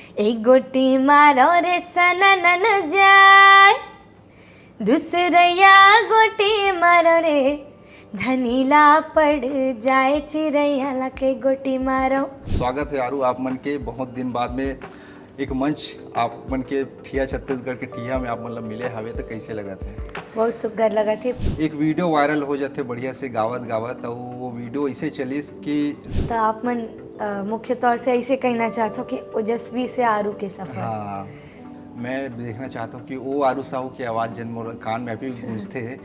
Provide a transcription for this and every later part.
एक गोटी मारो रे सननन जाय, दूसरया गोटी मारो रे धनीला पड़ जाए चिड़ैया ला के गोटी मारो। स्वागत है आरू आप मन के बहुत दिन बाद में एक मंच आप मन के ठिया छत्तीसगढ़ के ठिया में आप मतलब मिले हवे तो कैसे लगा थे? बहुत सुग्घर लगा थे। एक वीडियो वायरल हो जाते बढ़िया से गावत गावत और वो वीडियो ऐसे चलिस कि तो आप मन मुख्य तौर से ऐसे कहना चाहते हो कि ओजस्वी से आरू के सफर। हाँ, मैं देखना चाहता हूँ कि वो आरू साहू की आवाज़ जन मोर कान में अभी गूंजते हैं।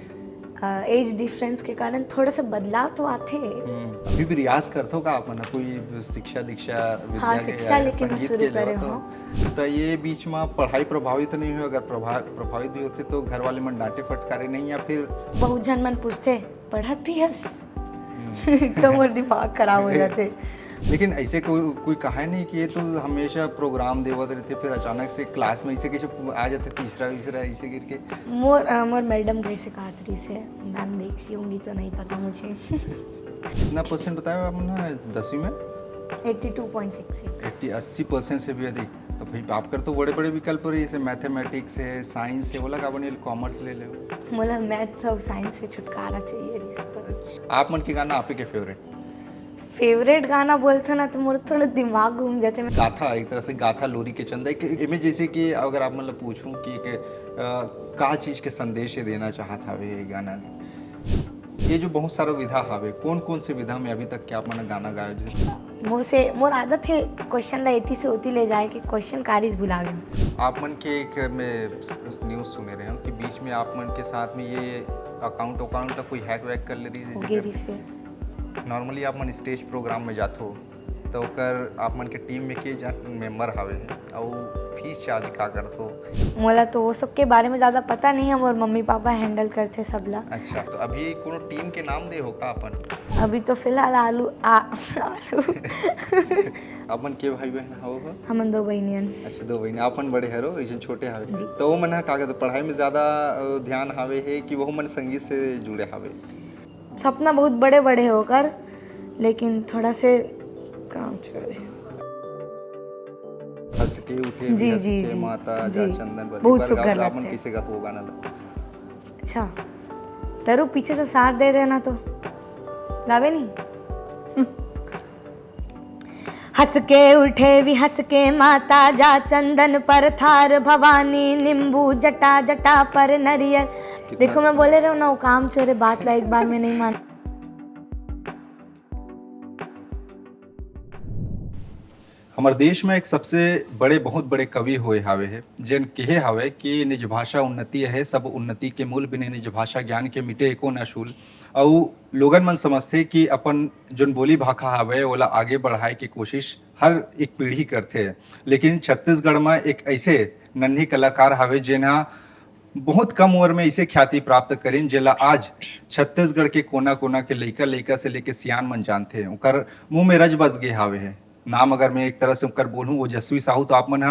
एज डिफरेंस के कारण थोड़ा सा बदलाव तो आते हैं। अभी भी रियाज करते हो का आप मन कोई शिक्षा दीक्षा हाँ, विद्या शिक्षा के लेकिन संगीत शुरू के करे लेवत हो तो ये बीच में पढ़ाई प्रभावित तो नहीं हुई? अगर प्रभावित भी होते तो घर वाले मन डांटे फटकारे नहीं या फिर बहुत जन मन पूछते पढ़त भी हस तो मोर दिमाग खराब हो जाते। लेकिन ऐसे कोई कहा है नहीं कि ये तो हमेशा प्रोग्राम देवत रहते फिर अचानक से क्लास में ऐसे कैसे आ जाते तीसरा ऐसे गिर के? मोर मैडम कैसे कहा तरी से मैम देख रही होंगी तो नहीं पता मुझे। कितना परसेंट बताया आपने 10वीं में? 82.66। 80% से भी अधिक। तो भाई आप कर तो बड़े बड़े विकल्प रही जैसे मैथमेटिक्स है, साइंस है, बोला का बने कॉमर्स ले ले। मोला मैथ्स और साइंस से छुटकारा चाहिए बस। आप मन के गाना आपके फेवरेट? फेवरेट गाना बोलते ना तो मोर थोड़ा दिमाग घूम जाते। मैं गाथा एक तरह से गाथा लोरी के चंदा इमेज जैसे कि अगर आप मतलब पूछूं कि का चीज़ के संदेश देना चाहत हवे ये गाना ये जो बहुत सारा विधा हवे कौन कौन से विधा में अभी तक क्या आप मन गाना गाए? मोर आदत है क्वेश्चन ला एती से होती ले जाए कि क्वेश्चन कारिज भुला गए। आप मन के एक मैं न्यूज़ सुने रहे हूँ कि बीच में आप मन के साथ में ये अकाउंट का कोई हैक वैक कर ले रही से नॉर्मली आप मन स्टेज प्रोग्राम में जाते हो तो कर आप मन के टीम में के मेंबर हवे और फीस चार्ज का करते हो? मोला तो वो सब के बारे में ज़्यादा पता नहीं है, और मम्मी पापा हैंडल करते सबला। अच्छा, तो अभी कोनो टीम के नाम दे हो का अपन? अभी तो फिलहाल आलू अपन के भाई बहन हो? हमन 2 बहनियन। अच्छा, 2 बहन अपन बड़े हरो ऐसे छोटे हवे तो वो मन का पढ़ाई में ज़्यादा ध्यान हवे है कि वो मन संगीत से जुड़े हवे? सपना बहुत बड़े बड़े होकर लेकिन थोड़ा से काम चले। हंस के उठे जी हंस जी के जी माता जा चंदन बली बहुत पर सुगर गाओ, लगता अपन है। किसे का वो गाना ला? अच्छा तरू पीछे से साथ दे देना तो गावे नहीं। हंस के उठे भी हंस के माता जा चंदन पर थार भवानी नींबू जटा जटा पर नरियर। देखो मैं बोले रहा हूँ ना वो काम चोरे बात ला एक बार में नहीं मान। हमारे देश में एक सबसे बड़े बहुत बड़े कवि हुए हावे है जिन कहे हावे कि निज भाषा उन्नति है सब उन्नति के मूल बिने निज भाषा ज्ञान के मिटे एको न शूल। और लोगन मन समझते कि अपन जोन बोली भाखा हावे ओला आगे बढ़ाए की कोशिश हर एक पीढ़ी करते हैं, लेकिन छत्तीसगढ़ में एक ऐसे नन्ही कलाकार हावे जिन्हा बहुत कम उम्र में इसे ख्याति प्राप्त करें जिला आज छत्तीसगढ़ के कोना कोना के लइका लइका से लेके सियान मन जानते हैं उनकर मुंह में रज बस गे हावे है नाम। अगर मैं एक तरह से उनकर बोलूँ ओजस्वी साहू तो आप मन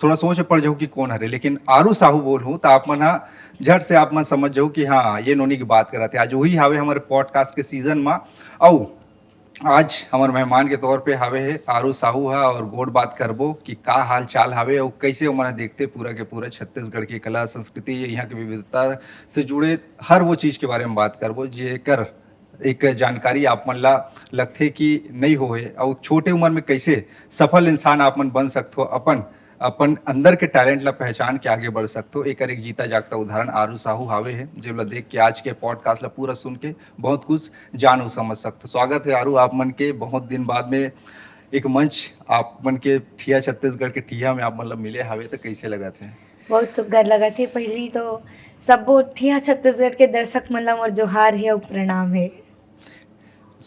थोड़ा सोच पड़ जाओ कि कौन हरे, लेकिन आरू साहू बोलूँ तो आप मन झट से आप मन समझ जाओ कि हाँ ये नोनी की बात करते आज वही हावे हमारे पॉडकास्ट के सीजन में। और आज हमारे मेहमान के तौर पे हावे है आरू साहू है और गोड बात करबो कि का हाल चाल हावे और कैसे वो मन देखते पूरा के पूरा छत्तीसगढ़ की कला संस्कृति यहाँ की विविधता से जुड़े हर वो चीज़ के बारे में बात करबो जेकर एक जानकारी आप मन ला लगथे कि नहीं होए और छोटे उम्र में कैसे सफल इंसान आप मन बन सकते हो अपन अंदर के टैलेंट ला पहचान के आगे बढ़ सकते हो। एक जीता जागता उदाहरण आरू साहू हावे है जो ला देख के आज के पॉडकास्ट ला पूरा सुन के बहुत कुछ जान और समझ सकते। स्वागत है आरू आप मन के बहुत दिन बाद में एक मंच आप मन के ठिया छत्तीसगढ़ के ठिया में आप मतलब मिले हावे तो कैसे लगा थे? बहुत सुग्घर लगा थे। पहली तो सब ठिया छत्तीसगढ़ के दर्शक मन ला मोर जोहार है और प्रणाम है।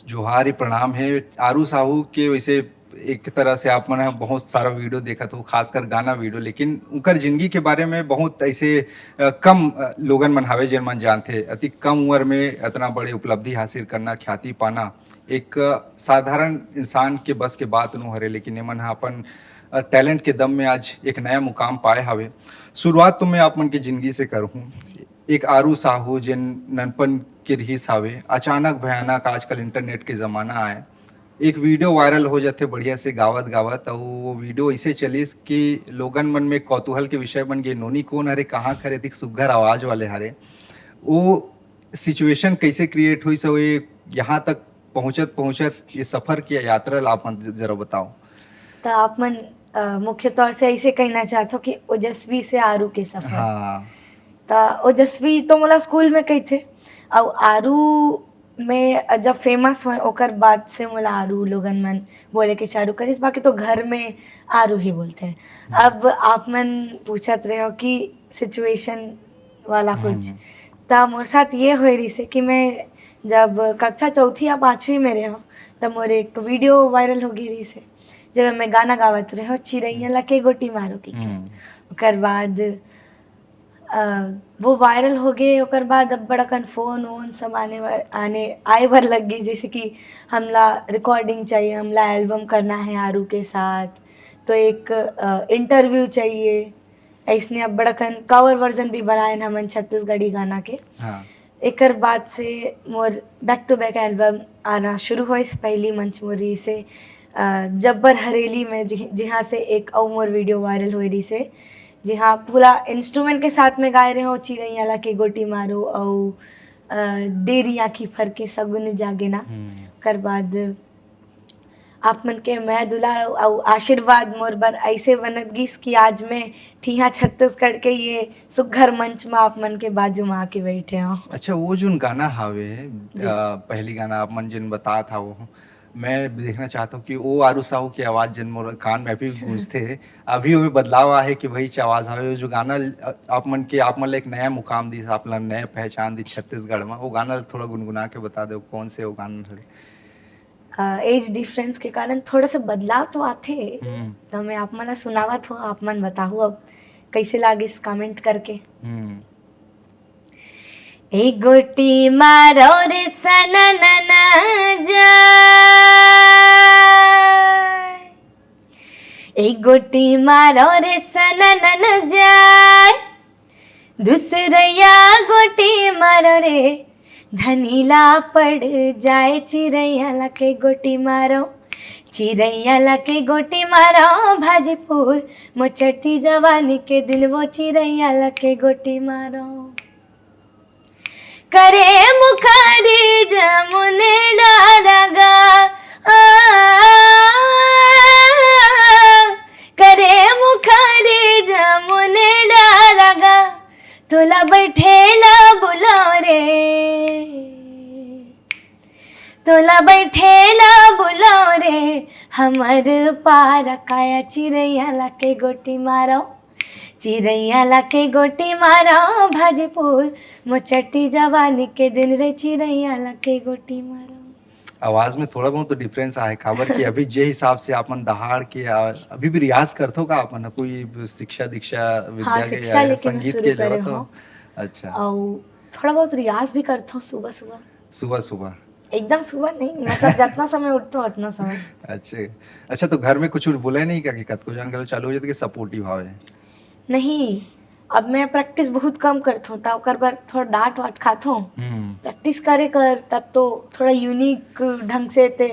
जोहार प्रणाम है आरू साहू के। वैसे एक तरह से आप मैंने बहुत सारा वीडियो देखा तो खासकर गाना वीडियो, लेकिन उनकर जिंदगी के बारे में बहुत ऐसे कम लोगन मन हावे जिन मन जानते। अति कम उम्र में इतना बड़े उपलब्धि हासिल करना ख्याति पाना एक साधारण इंसान के बस के बात न हरे, लेकिन मन अपन टैलेंट के दम में आज एक नया मुकाम पाए हावे। शुरुआत तो मैं आप मन की जिंदगी से करूँ। एक आरू साहू जिन ननपन के रहीस हावे, अचानक भयानक आजकल इंटरनेट के ज़माना आए एक वीडियो वायरल हो जाते बढ़िया से गावत गावत और वो वीडियो ऐसे चलिस कि लोगन मन में कौतूहल के विषय बन गए, नोनी कौन हरे, कहाँ खरे, दिख सुग्घर आवाज वाले हरे। वो सिचुएशन कैसे क्रिएट हुई, सो ये यहाँ तक पहुँचत पहुँचत ये सफर की यात्रा ला आप मन जरा बताओ। तो आप मन मुख्य तौर से ऐसे कहना चाहते हो कि ओजस्वी से आरू के सफर। हाँ। तो ओजस्वी तो मोला स्कूल में कही थे, और आरू में जब फेमस हुए ओकर बाद से मोला आरू लोगन मन बोले कि चारू करिस, बाकी तो घर में आरू ही बोलते हैं। अब आप मन पूछत रहे हो कि सिचुएशन वाला कुछ, तो मोर साथ ये हो रही से कि मैं जब कक्षा चौथी या पाँचवीं में रहे हो तब मोर एक वीडियो वायरल हो गई रही से, जब मैं गाना गावत रहे हो चिड़ैया लके गोटी मारो की के। ओकर बाद वो वायरल हो गए। ओकर बाद अब बड़ा कन फोन वोन सब आए भर लग गई, जैसे कि हमला रिकॉर्डिंग चाहिए, हमला एल्बम करना है आरू के साथ, तो एक इंटरव्यू चाहिए। ऐसने अब बड़ा कन कवर वर्जन भी बनाए हमन छत्तीसगढ़ी गाना के। हाँ। एकर बाद से मोर बैक टू बैक एल्बम आना शुरू हुई। पहली मंच मोरी से जब्बर हरेली में, जहाँ से एक और मोर वीडियो वायरल हो रही से, जहाँ पूरा इंस्ट्रूमेंट के साथ में गाए रहे हो चिड़ैया ला के गोटी मारो और डेरी आँखी फर के सगुन जागे ना। कर बाद आप मन के मैं दुलार और आशीर्वाद मोर बर ऐसे बनत गिस कि आज मैं ठिया छत्तीसगढ़ के ये सुघर मंच में आप मन के बाजू में आके बैठे हो। अच्छा, वो जो गाना हावे पहली गाना आप मन जिन बता था, वो मैं देखना चाहता हूँ कि वो आरू साहू की आवाज़ जिन मोर कान में अभी गूंजते है, अभी वो बदलाव आहे कि वही आवाज़ हावे। वो जो गाना आप मन ला एक नया मुकाम दी, आप ला नया पहचान दी छत्तीसगढ़ में, वो गाना थोड़ा गुनगुना के बता दो कौन से वो गाना है। एज डिफरेंस के कारण थोड़ा सा बदलाव तो आते, तो मैं आप मन सुनावत हो, आप मन बताहू अब कैसे लागिस कमेंट करके। एक गोटी मारो रे सननना जाए, एक गोटी मारो रे सननना जाए, दूसरया गोटी मारो रे धनीला पड़ जाए, चिड़ैया ला के गोटी मारो, चिड़ैया ला के गोटी मारो, भाजीपुर मोचटी जवानी के दिन वो चिड़ैया ला के गोटी मारो। करे मुखारी जमुने डारगा, करे मुखारी जमुने डारगा, तोला बैठेला बुलाओ रे, तोला बैठेला बुलाओ रे, हमर पार काया चिड़ैया ला के गोटी मारो, चिड़ैया ला के गोटी मारो, भाजीपुर मोचटी जवानी के दिन रे, चिड़ैया ला के गोटी मारो। आवाज में थोड़ा बहुत तो डिफरेंस आहे, काबर कि अभी जे हिसाब से आपन दहाड़ के अभी भी रियाज करथो का आपन, कोई शिक्षा दीक्षा विद्या हाँ, के शिक्षा या लेकिन संगीत शुरू के करे लेवत हो? हो। अच्छा, और थोड़ा बहुत रियाज भी करता हूँ सुबह सुबह। सुबह सुबह? एकदम सुबह नहीं, मतलब जितना समय उठता हूँ उतना समय। अच्छा, तो घर में कुछ बोले नहीं का कि कतको जान करो चालू हो जाते कि सपोर्टिव हावे? नहीं, अब मैं प्रैक्टिस बहुत कम करता हूँ, तब कर बार थोड़ा डांट वाट खाता हूँ। प्रैक्टिस करे कर तब तो थोड़ा यूनिक ढंग से ते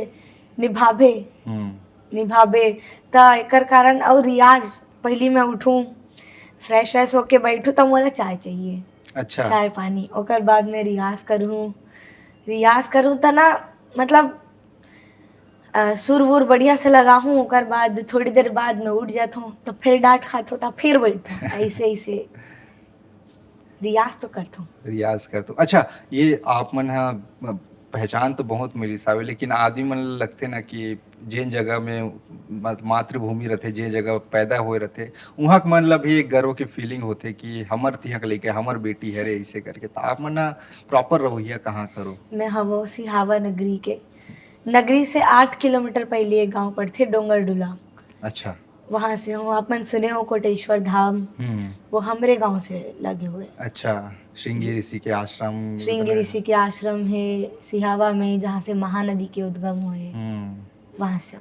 निभावे ता एकर कारण। और रियाज पहली मैं उठूँ फ्रेश व्रेश होके बैठूँ तब मोला चाय चाहिए। अच्छा, चाय पानी, ओकर बाद में रियाज करूँ त ना, मतलब सुर वुर बढ़िया से लगा हूँ। ओकर बाद थोड़ी देर बाद मैं उठ जाता हूँ, तो फिर डांट खाता हूँ, तो फिर बैठता हूँ। ऐसे रियाज तो करता हूँ। रियाज कर तो अच्छा, ये आप मन हा पहचान तो बहुत मिली सावे, लेकिन आदमी मन ल लगते ना कि जेन जगह में मातृभूमि रहते, जे जगह पैदा होए रहते, उहाँ के मन ला भी एक गर्व के फीलिंग होते कि हमर तिहा के लइका, हमर बेटी हरे, ऐसे करके। तो आप मन प्रॉपर रहोइया कहाँ करो? मैं हवो सिहावा नगरी के, नगरी से 8 किलोमीटर पहले एक गांव पड़ते डोंगरडुला। अच्छा, वहाँ से हूँ। आप मन सुने हो कोटेश्वर धाम, वो हमरे गांव से लगे हुए। अच्छा, श्रृंगी ऋषि के आश्रम? श्रृंगी ऋषि के आश्रम है सिहावा में, जहाँ से महानदी के उद्गम हुए, वहाँ से।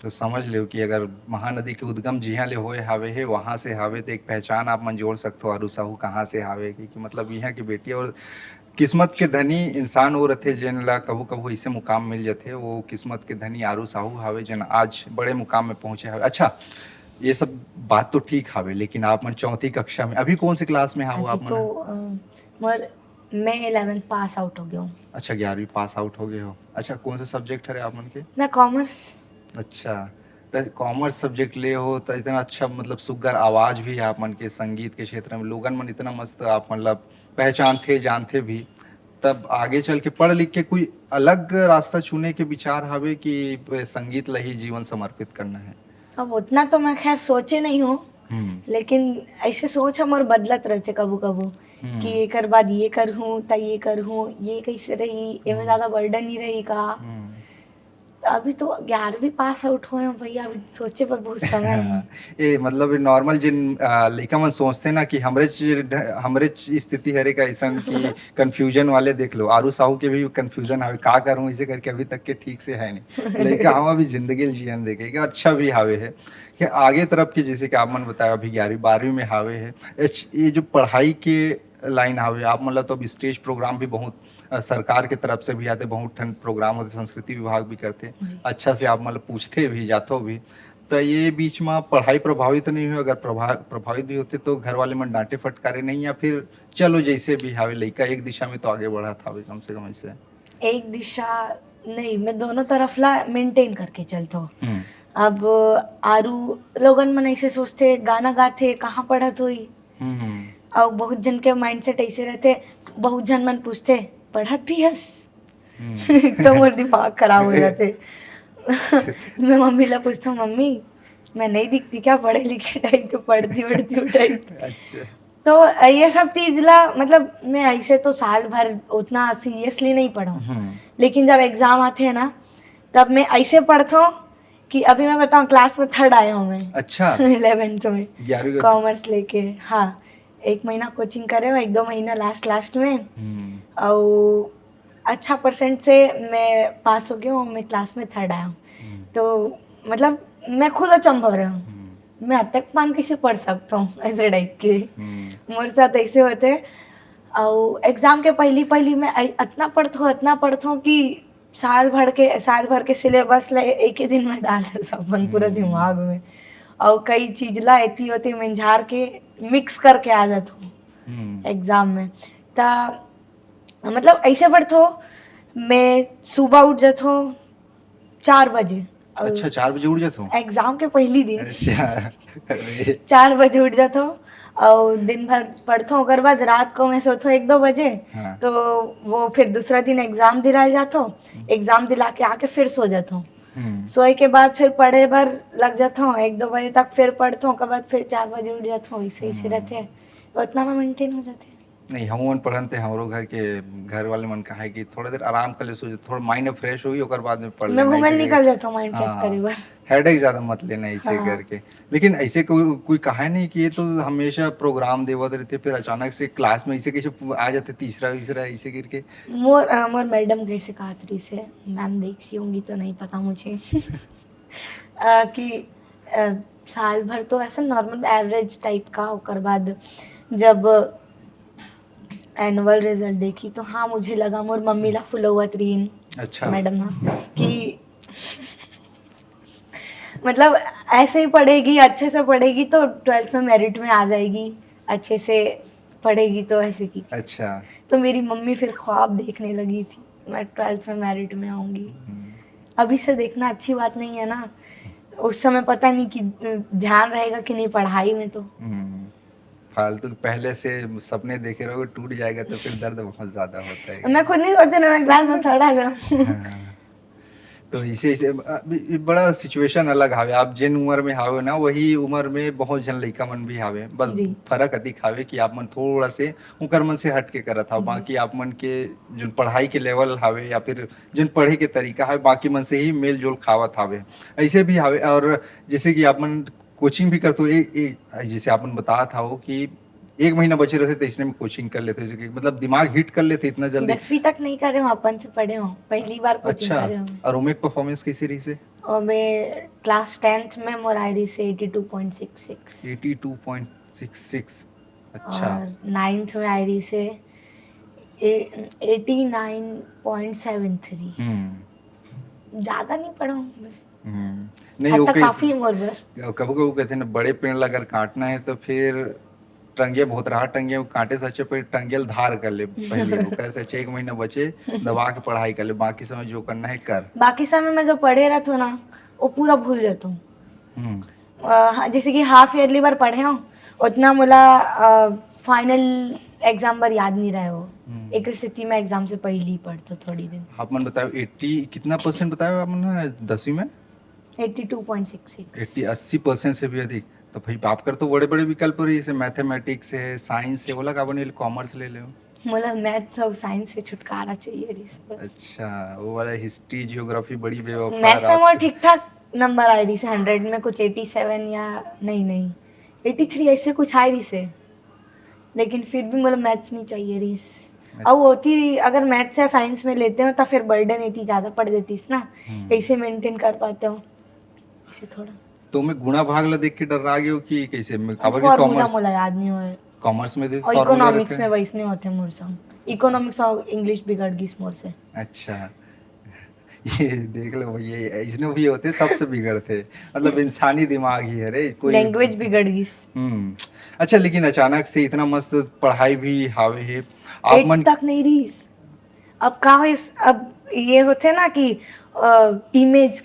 तो समझ लो कि अगर महानदी के उद्गम जिहाँ ले होए हावे है, वहाँ से हावे, तो एक पहचान आप मन जोड़ सकते हो आरू साहू कहाँ से हावे, कि मतलब यहाँ की बेटी। और किस्मत के धनी इंसान वो रथे जेन ला कभू कभू ऐसे मुकाम मिल जाते, वो किस्मत के धनी आरू साहू हावे जेन आज बड़े मुकाम में पहुंचे हावे। अच्छा, ये सब बात तो ठीक हावे, लेकिन आप मन 4वीं कक्षा में, अभी कौन सी क्लास में हाओ अभी आप तो मन? मोर मैं 11th पास आउट हो गया हूँ। अच्छा, 11वीं पास आउट हो गए हो। अच्छा, कौन से सब्जेक्ट हरे आप मन के? मैं कॉमर्स। अच्छा, तो कॉमर्स सब्जेक्ट ले हो तो इतना अच्छा, मतलब सुग्घर आवाज भी है आप मन के, संगीत के क्षेत्र में लोगन मन इतना मस्त आप मतलब पहचानते जानते भी, तब आगे चल के पढ़ लिख के कोई अलग रास्ता चुने के विचार हवे कि संगीत ला ही जीवन समर्पित करना है? अब उतना तो मैं खैर सोचे नहीं हूँ, हम्म लेकिन ऐसे सोच हमर बदलत रहते कबू कबू कि हम्म एकर बाद ये करहूँ त ये करहूँ, ये कैसे रही, एमे ज़्यादा बर्डन नहीं रही का। हम्म तो अभी तो 11वीं पास आउट हुए हैं भैया, अभी सोचे पर बहुत समय है। ये मतलब नॉर्मल जिन लइका मन सोचते ना कि हमरे स्थिति हरे का ऐसा कि कंफ्यूजन वाले देख लो, आरू साहू के भी कंफ्यूजन हवे का करूं इसे करके, अभी तक के ठीक से है नहीं लइका हम अभी जिंदगी जीवन देखे कि अच्छा भी हावे है कि आगे तरफ की, जैसे कि आप मन बताया अभी 11वीं 12वीं में हावे है। ये जो पढ़ाई के लाइन हावे आप मतलब, तो अब स्टेज प्रोग्राम भी बहुत सरकार के तरफ से भी आते, बहुत ठन प्रोग्राम होते, संस्कृति विभाग भी करते, जी। अच्छा से आप मतलब पूछते भी जातो भी। तो ये बीच में पढ़ाई प्रभावित नहीं हुई, अगर प्रभावित भी होते तो घर वाले मन डांटे फटकारे नहीं, या फिर चलो जैसे भी हावे लइका एक दिशा में तो आगे बढ़ा था कम से कम ऐसे? एक दिशा नहीं, मैं दोनों तरफ ला मेंटेन करके चलता हूँ। हम्म अब आरू लोगन मन ऐसे सोचते गाना गाथे कहाँ पढ़त हुई, हम्म और बहुत जन के माइंडसेट ऐसे रहते, बहुत जन मन पूछते पढ़त भी हस। तो मोर दिमाग खराब हो जाते। मैं मम्मी ला पूछता हूँ, मम्मी मैं नहीं दिखती क्या पढ़े लिखे टाइप के, पढ़ती वढ़ती हूँ टाइप। अच्छा। तो ये सब चीज ला मतलब मैं ऐसे तो साल भर उतना सीरियसली नहीं पढ़ा हूँ, हम्म लेकिन जब एग्जाम आते हैं ना तब मैं ऐसे पढ़ता हूँ कि अभी मैं बताऊँ क्लास में 3rd आया हूँ मैं। अच्छा, 11th में 11वीं का। कॉमर्स लेके। हाँ, 1 महीना कोचिंग करे हुआ, 1-2 महीना लास्ट लास्ट में, और अच्छा परसेंट से मैं पास हो गया हूँ, मैं क्लास में 3rd आया हूँ। हम्म तो मतलब मैं खुद अचंभव रहा हूँ, हम्म मैं अतक पान कैसे पढ़ सकता हूँ ऐसे टाइप के। हम्म मेरे साथ ऐसे होते। और एग्जाम के पहली पहली मैं इतना पढ़ता हूँ कि साल भर के सिलेबस ला एक ही दिन में डाल देता अपन पूरा दिमाग में, और कई चीज ला ऐसी होती मैं झाड़ के मिक्स करके आ जाता हूँ एग्जाम में। ता मतलब ऐसे पढ़ता हूँ, मैं सुबह उठ जाता हूँ 4 बजे, अच्छा, और 4 बजे उठ जाता हूँ? एग्जाम के पहली दिन अच्छा। अरे 4 बजे उठ जाता हूँ, और दिन भर पढ़ता हूँ, ओकर बाद रात को मैं सोता हूँ 1-2 बजे। हाँ। तो वो फिर दूसरा दिन एग्जाम दिलाए जाता हूँ, एग्जाम दिला के आके फिर सो जाता हूँ। सोए के बाद फिर पढ़े भर लग जाता हूँ 1-2 बजे तक, फिर पढ़ता हूँ, ओकर बाद फिर 4 बजे उठ जाता हूँ, ऐसे ऐसे रहते हैं, तो उतना में मेंटेन हो जाते हैं। नहीं, हम मन पढ़न थे, हमरो घर वाले मन कहा है कि थोड़ा देर आराम कर ले, सो थोड़ा माइंड फ्रेश होगी, ओकर बाद में पढ़ मैं लेना घूमने ऐसे निकल जाता हूँ माइंड फ्रेश करे बार। हेडेक ज्यादा मत लेना ऐसे हाँ। करके। लेकिन ऐसे कोई कहा नहीं कि ये तो हमेशा प्रोग्राम देवत रहते, फिर अचानक से क्लास में ऐसे कैसे आ जाते तीसरा तीसरा ऐसे करके? मोर मैडम कैसे कहा तरी से, मैम देख रही होंगी तो नहीं पता मुझे। कि साल भर तो ऐसा नॉर्मल एवरेज टाइप का, ओकर बाद जब एनुअल रिजल्ट देखी तो हाँ मुझे लगा मोर मम्मी ला फुलौवत रहीन अच्छा। मैडम ना कि मतलब ऐसे ही पढ़ेगी, अच्छे से पढ़ेगी तो 12th में मेरिट में आ जाएगी, अच्छे से पढ़ेगी तो ऐसे की। अच्छा। तो मेरी मम्मी फिर ख्वाब देखने लगी थी मैं 12th में मेरिट में आऊँगी। अभी से देखना अच्छी बात नहीं है ना, उस समय पता नहीं कि ध्यान रहेगा कि नहीं पढ़ाई में। तो फालतू पहले से सपने देखे रहोगे, टूट जाएगा तो फिर दर्द बहुत ज्यादा होता है। मैं खुद नहीं सोचती ना, मैं क्लास में 3rd आ गया। हाँ। तो इसे इसे बड़ा सिचुएशन अलग हावे, आप जिन उम्र में हावे ना वही उम्र में बहुत जन लइका मन भी हावे, बस जी। फर्क अधिक हावे कि आप मन थोड़ा से उनकर मन से हट के करत हाव, जी। बाकी आप मन के जो पढ़ाई के लेवल हावे या फिर जिन पढ़े के तरीका है बाकी मन से ही मेल जोल खावत हावे, ऐसे भी हावे। और जैसे कि आप मन कोचिंग भी करते हो, जैसे आप मन बताया था वो कि 1 महीना बचे रहते तो इसने में कोचिंग कर लेते, जैसे कि मतलब दिमाग हिट कर लेते इतना जल्दी। 10वीं तक नहीं करे हूँ, अपन से पढ़े हूँ, पहली बार कोचिंग अच्छा, करे हूँ। और उमेक परफॉर्मेंस कैसी रही से? और मैं क्लास 10th में मोर आई रही से 82.66, 82.66। अच्छा। और 9th में आई रही से 89.73। ज़्यादा नहीं पढ़ा हूँ बस, नहीं वो तो काफ़ी उम्र भर। कभी कभी कहते हैं ना बड़े पेड़ अगर काटना है तो फिर टंगे बहुत रहा टंगे वो काटे से अच्छे पेड़ टंगेल धार कर ले पहले वो कैसे 6 महीना बचे दबा के पढ़ाई कर ले बाकी समय जो करना है कर। बाकी समय में जो पढ़े रहता हूँ ना वो पूरा भूल जाता हूँ। हम्म जैसे कि हाफ ईयरली बार पढ़े हूँ उतना मोला फाइनल एग्जाम बार याद नहीं रहे हो। एक स्थिति में एग्जाम से पहले ही पढ़तो थोड़ी दिन। आप मन बताओ 80 कितना परसेंट बताया आपने 10वीं में? 82.66। 80% से भी अधिक। तो भाई आप कर तो बड़े बड़े विकल्प रही जैसे मैथमेटिक्स है साइंस है बोला का बने कॉमर्स ले ले। मोला मैथ्स और साइंस से छुटकारा चाहिए रिस बस। अच्छा वो वाला हिस्ट्री जियोग्राफी बड़ी बेवफा मैथ्स में मोर रात। ठीक ठाक नंबर आए रही से 100 में कुछ 87 या नहीं 83 ऐसे कुछ आए रही से, लेकिन फिर भी मतलब मैथ्स नहीं चाहिए रीस। अब होती अगर मैथ्स या साइंस में लेते हो तो फिर बर्डन इतनी ज़्यादा पड़ जाती है ना, कैसे मेंटेन कर पाते हो ऐसे थोड़ा। तो मैं गुणा भाग ला देख के डर रहा गया कि कैसे मैं खबर की फॉर्मूला कॉमर्स मोला याद नहीं हुआ। कॉमर्स में भी और फॉर्मूला इकोनॉमिक्स रहते में हैं। वैसे नहीं होते मोर से। इकोनॉमिक्स और इंग्लिश बिगड़ गई मोर से। अच्छा ये देख लो भैया इसने भी होते सबसे बिगड़ते मतलब इंसानी दिमाग ही है रे कोई। लैंग्वेज बिगड़ गई। अच्छा लेकिन अचानक से इतना मस्त पढ़ाई भी हावे है आप 8th मन। तक नहीं रही। अब कहाँ इस अब ये होते ना कि इमेज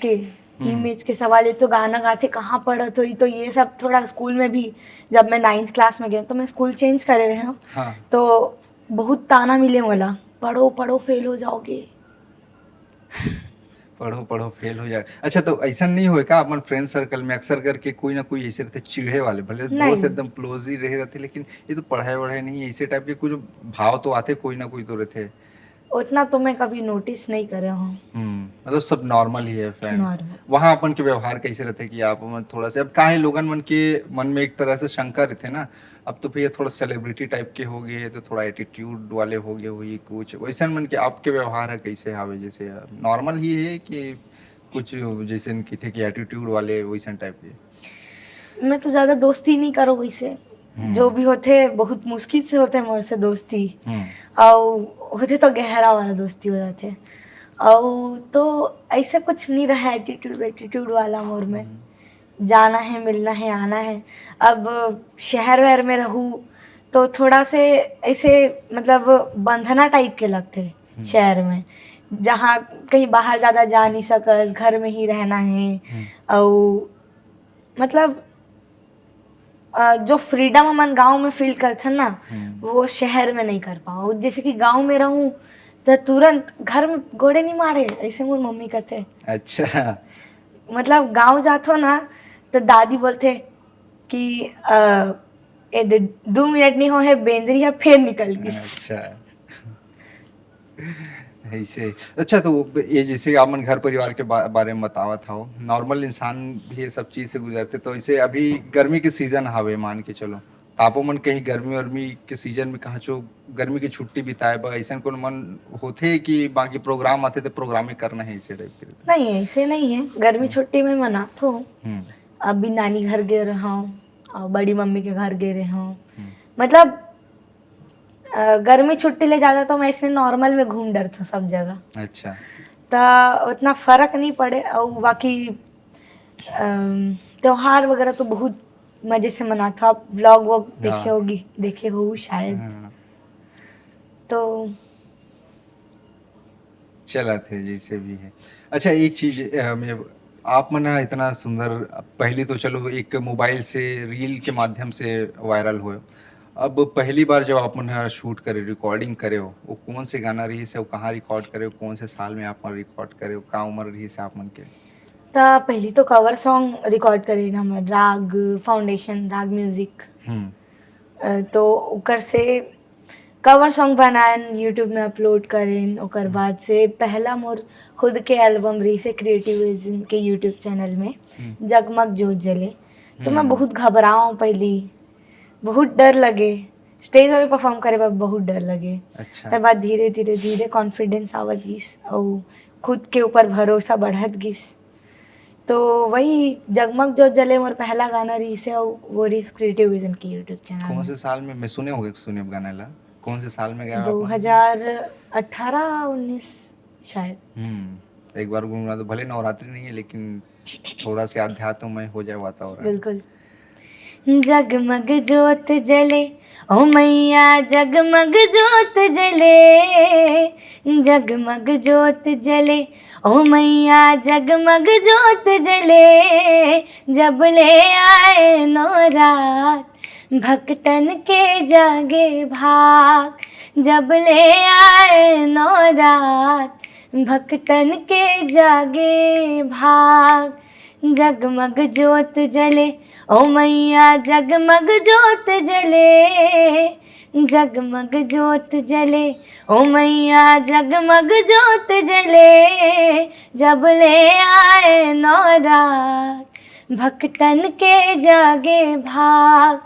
के सवाल। ये तो गाना गाते कहाँ पढ़ा तो ये सब थोड़ा स्कूल में भी जब मैं 9th क्लास में गया तो मैं स्कूल चेंज करे रहे हूँ। हाँ तो बहुत ताना मिले वाला पढ़ो पढ़ो फेल हो जाओगे। पढ़ो पढ़ो फेल हो जाए। अच्छा तो ऐसा नहीं होए का अपन फ्रेंड सर्कल में अक्सर करके कोई ना कोई ऐसे रहते चिढ़े वाले भले नहीं। दोस्त एकदम क्लोज ही रहे रहते लेकिन ये तो पढ़ाई वढ़ाई नहीं ऐसे टाइप के कुछ भाव तो आते कोई ना कोई तो रहते। उतना तो मैं कभी नोटिस नहीं करे हूँ। मतलब सब नॉर्मल ही है फ्रेंड। नॉर्मल। वहाँ अपन के व्यवहार कैसे रहते कि आप मन थोड़ा सा अब काहे लोगन मन के मन में एक तरह से शंका रहते ना अब तो भैया थोड़ा सेलिब्रिटी टाइप के हो गए तो थोड़ा एटीट्यूड वाले हो गए हुई कुछ वैसा मन के आपके व्यवहार है कैसे हावे जैसे नॉर्मल ही है कि कुछ जैसे इनकी थे कि एटीट्यूड वाले वैसा टाइप के। मैं तो ज़्यादा दोस्ती नहीं करो वैसे। जो भी होते बहुत मुश्किल से होते हैं मोर से दोस्ती। और होते तो गहरा वाला दोस्ती हो जाते। और तो ऐसा कुछ नहीं रहा एटीट्यूड वाला मोर में। जाना है मिलना है आना है। अब शहर वहर में रहूँ तो थोड़ा से ऐसे मतलब बंधना टाइप के लगते शहर में, जहाँ कहीं बाहर ज़्यादा जा नहीं सकस घर में ही रहना है। और मतलब जो फ्रीडम हमन गांव में फील करते ना वो शहर में नहीं कर पाओ। जैसे कि गांव में रहूं तो तुरंत घर में गोड़े नहीं मारे ऐसे मोर मम्मी कहते। अच्छा मतलब गांव जातो ना तो दादी बोलते कि 2 मिनट नहीं हो है बेंदरी है फिर निकल गई। अच्छा ऐसे। अच्छा तो ये जैसे आप मन घर परिवार के बारे में बतावा था नॉर्मल इंसान भी ये सब चीज से गुजरते तो ऐसे अभी गर्मी के सीजन हावे मान के चलो आपो मन कहीं गर्मी वर्मी के सीजन में कहाँ चो गर्मी की छुट्टी बिताए बा ऐसा को मन होते कि बाकी प्रोग्राम आते तो प्रोग्राम ही करना है इसे टाइप के। नहीं ऐसे नहीं है। गर्मी छुट्टी में मना तो अभी नानी घर गए रहा हूँ और बड़ी मम्मी के घर गए रहा हूँ। मतलब गर्मी छुट्टी ले जाता तो मैं ऐसे नॉर्मल में घूम डर था सब जगह। अच्छा तो उतना फर्क नहीं पड़े। और बाकी त्योहार वगैरह तो बहुत मजे से मना था। व्लॉग वॉग देखे हो शायद। तो चला थे जैसे भी है। अच्छा एक चीज में आप मना इतना सुंदर पहले तो चलो एक मोबाइल से रील के माध्यम से वायरल हुए अब पहली बार जब आप मन शूट करे रिकॉर्डिंग करे हो वो कौन से गाना रही से वो कहाँ रिकॉर्ड करे हो कौन से साल में आप मन रिकॉर्ड करे हो कहाँ उम्र रही से आप मन के। तो पहली तो कवर सॉन्ग रिकॉर्ड करे हम राग फाउंडेशन राग म्यूजिक। तो ओकर से कवर सॉन्ग बनाए यूट्यूब में अपलोड करें। ओकर बाद से पहला मोर खुद के एल्बम रही से क्रिएटिव विजन के यूट्यूब चैनल में जगमग जोत जले। तो मैं बहुत घबराऊँ पहली बहुत डर लगे स्टेज पे परफॉर्म करे पर बहुत डर लगे। अच्छा तर बाद धीरे धीरे धीरे कॉन्फिडेंस आवत गिस और खुद के ऊपर भरोसा बढ़त गिस। तो वही जगमग जोत जले मोर पहला गाना रही से और वो रही क्रिएटिव विजन के यूट्यूब चैनल कौन में। से साल में मैं सुने होगे सुने गाना ला कौन से साल में गए आप? 2018-19 शायद। एक बार घूमना तो भले नवरात्रि नहीं है लेकिन थोड़ा सा अध्यात्ममय हो जाए वातावरण। बिल्कुल। जगमग जोत जले ओ मैया जगमग जोत जले, जगमग जोत जले ओ मैया जगमग जोत जले, जब ले आए नौरात भक्तन के जागे भाग, जब ले आए नौरात भक्तन के जागे भाग, जगमग जोत जले ओ मैया जगमग जोत जले, जगमग जोत जले ओ मैया जगमग जोत जले, जब ले आए नौरात भक्तन के जागे भाग,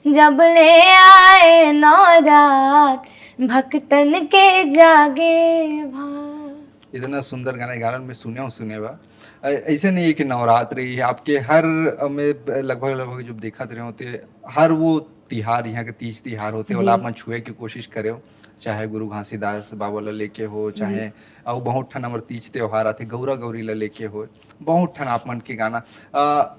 जब ले आए नौरात भक्तन के जागे भाग। इतना सुंदर गाना गाना मैं सुने बा। ऐसे नहीं है कि नवरात्रि है आपके हर में लगभग लगभग जब देखा रहे होते हर वो तिहार यहाँ के 30 तिहार होते वाला आप मन छुए की कोशिश करे हो, चाहे गुरु घासीदास बाबा ला लेके हो, चाहे और बहुत ठन हमारे तीज त्योहार आते गौरा गौरी ला लेके हो, बहुत ठन आप मन के गाना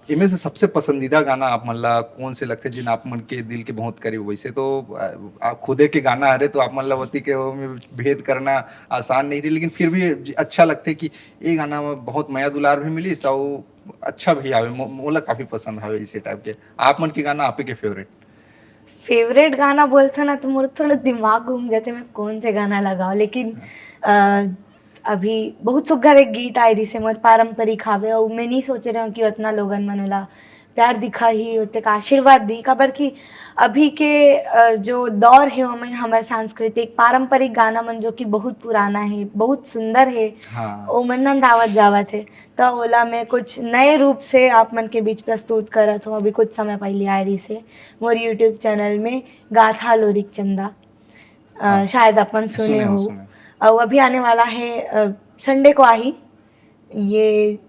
इनमें से सबसे पसंदीदा गाना आप मन ला कौन से लगते जिन आप मन के दिल के बहुत करीब? वैसे तो आप खुदे के गाना आ रहे तो आप मन ला वती के में भेद करना आसान नहीं रही, लेकिन फिर भी अच्छा लगते कि ये गाना में बहुत माया दुलार भी मिली और अच्छा भी आवे, मोला काफी पसंद आवे इसी टाइप के। आप मन के गाना आपे के फेवरेट गाना बोलते ना तो मोर थोड़ा दिमाग घूम जाते मैं कौन से गाना लगाऊं, लेकिन अभी बहुत सुघर एक गीत आई रही से मोर पारंपरिक हावे और मैं नहीं सोच रहा हूँ कि उतना लोगन मन ओला प्यार दिखा ही उतने का आशीर्वाद दी खबर कि अभी के जो दौर है वो में हमारे सांस्कृतिक पारंपरिक गाना मन जो कि बहुत पुराना है बहुत सुंदर है, वो मन नंद आवत जावत है, तो ओला मैं कुछ नए रूप से आप मन के बीच प्रस्तुत करत हूँ। अभी कुछ समय पहले आ रही से मोर यूट्यूब चैनल में गाथा लोरिक चंदा, शायद अपन सुने हो, और अभी आने वाला है संडे को आई ये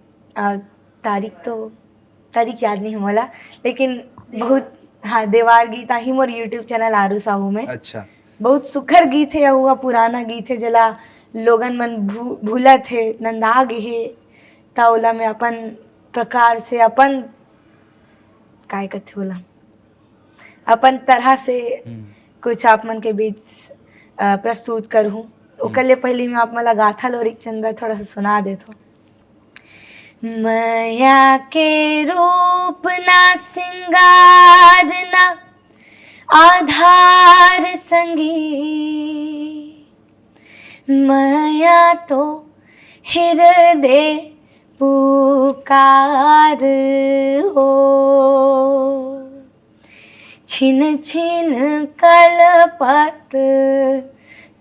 तारीख याद नहीं होला, लेकिन बहुत हाँ देवार गीत ही मोर यूट्यूब चैनल आरू साहू में। अच्छा, बहुत सुखर गीत है, हुआ पुराना गीत है जला लोगन मन भूला थे नंदा गे ताओला में अपन प्रकार से अपन काय कथे बोला अपन तरह से कुछ आप मन के बीच प्रस्तुत करूँ। ओकले पहले मैं आप मला गाथा लोरिक चंदा थोड़ा सा सुना देता हूँ। माया के रूप ना सिंगार ना आधार संगी, माया तो हृदय पुकार हो, छिन छिन कलपत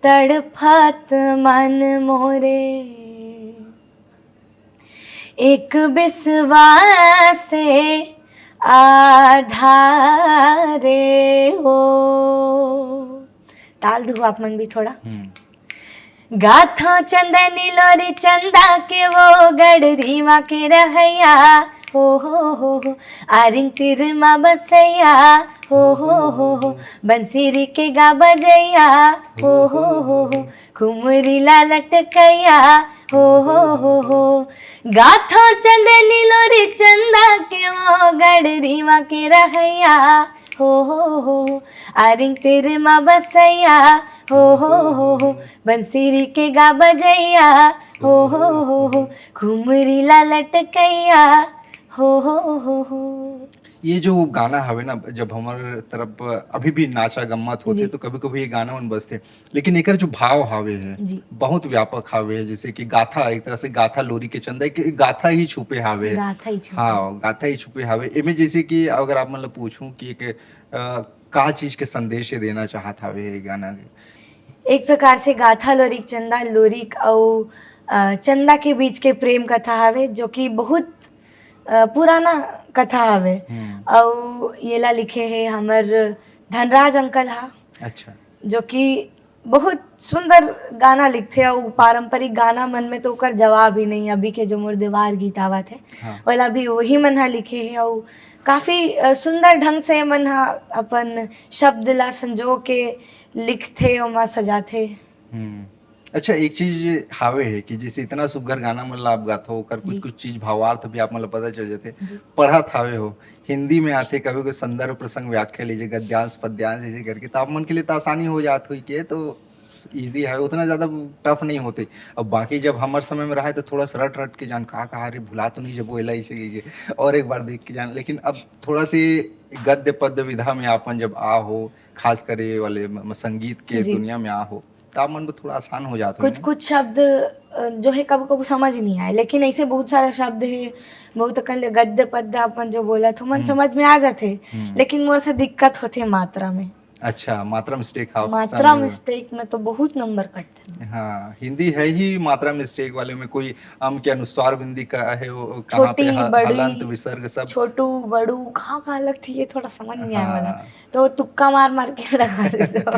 तड़फत मन मोरे, एक विश्वास से आधारे हो। ताल दू आप मन भी थोड़ा। गाथा चंदनी लोरी चंदा के वो गढ़रीवा के रहैया हो आरिंग तिर माँ बसैया हो बंसीरी के गा बजैया हो खुमरी ला लटकैया हो गाथा चंदनी लोरी चंदा के वो गढ़रीवा के रहैया हो आरिंग तिर माँ बसैया हो बंसीरी के गा बजैया हो खुमरी ला लटकैया हो। ये जो गाना हवे ना जब हमारे तरफ अभी भी नाचा गम्मत होते तो कभी कभी ये गाना मन बजते, लेकिन एक जो भाव हावे है बहुत व्यापक हावे है, जैसे कि गाथा एक तरह से गाथा लोरी के चंदा एक गाथा ही छुपे हावे है। हाँ गाथा ही छुपे हावे इमे, जैसे कि अगर आप मतलब पूछूं कि एक का चीज के संदेश देना चाहत हावे ये गाना के? एक प्रकार से गाथा लोरिक चंदा लोरिक और चंदा के बीच के प्रेम कथा हावे जो कि बहुत पुराना कथा हवे और ये ला लिखे है हमर धनराज अंकल हा। अच्छा, जो कि बहुत सुंदर गाना लिखते और पारंपरिक गाना मन में तो कर जवाब ही नहीं। अभी के जो मोर देवार गीत आवत है वाला भी वही मन हा लिखे है और काफ़ी सुंदर ढंग से मन हा अपन शब्द ला संजो के लिखथे और मा सजाथे। हम्म। अच्छा, एक चीज हावे है कि जैसे इतना सुघर गाना मन ला आप गात हो, ओकर कुछ जी, कुछ चीज भावार्थ भी आप मन ला पता चल जाते। जी। पढ़त हावे हो, हिंदी में आथे, कभी कोई संदर्भ प्रसंग व्याख्या लीजिए, गद्यांश पद्यांश ऐसे करके, तो आप मन के लिए तो आसानी हो जात हुई के, तो इजी है, उतना ज्यादा टफ नहीं होते। अब बाकी जब हमारे समय में रहा है तो थोड़ा सा रट रट के जान कहा अरे भुला तो नहीं जब वो एल से और एक बार देख के जान, लेकिन अब थोड़ा सी गद्य पद्य विधा में आपन जब आ हो, खास कर ये वाले संगीत के जी। दुनिया में आ हो, तो आप मन को थोड़ा आसान हो जाता कुछ है। कुछ शब्द जो है कभी कभी समझ नहीं आए, लेकिन ऐसे बहुत सारे शब्द है, बहुत कल गद्य पद्य अपन जो बोला तो मन हम्म। समझ में आ जाते, हम्म। लेकिन मोर से दिक्कत होते मात्रा में। अच्छा, मात्रा मिस्टेक हाँ मात्रा समझ में। मिस्टेक में तो बहुत नंबर कटते हैं। हाँ, हिंदी है ही मात्रा मिस्टेक वाले में, कोई अम के अनुस्वार बिंदी का है, वो कहाँ पे छोटी बड़ी, हलंत विसर्ग सब। छोटू बड़ू कहाँ कहाँ लगती है, ये थोड़ा समझ नहीं आया वाला, हाँ। तो तुक्का मार मार के लगा देते हो।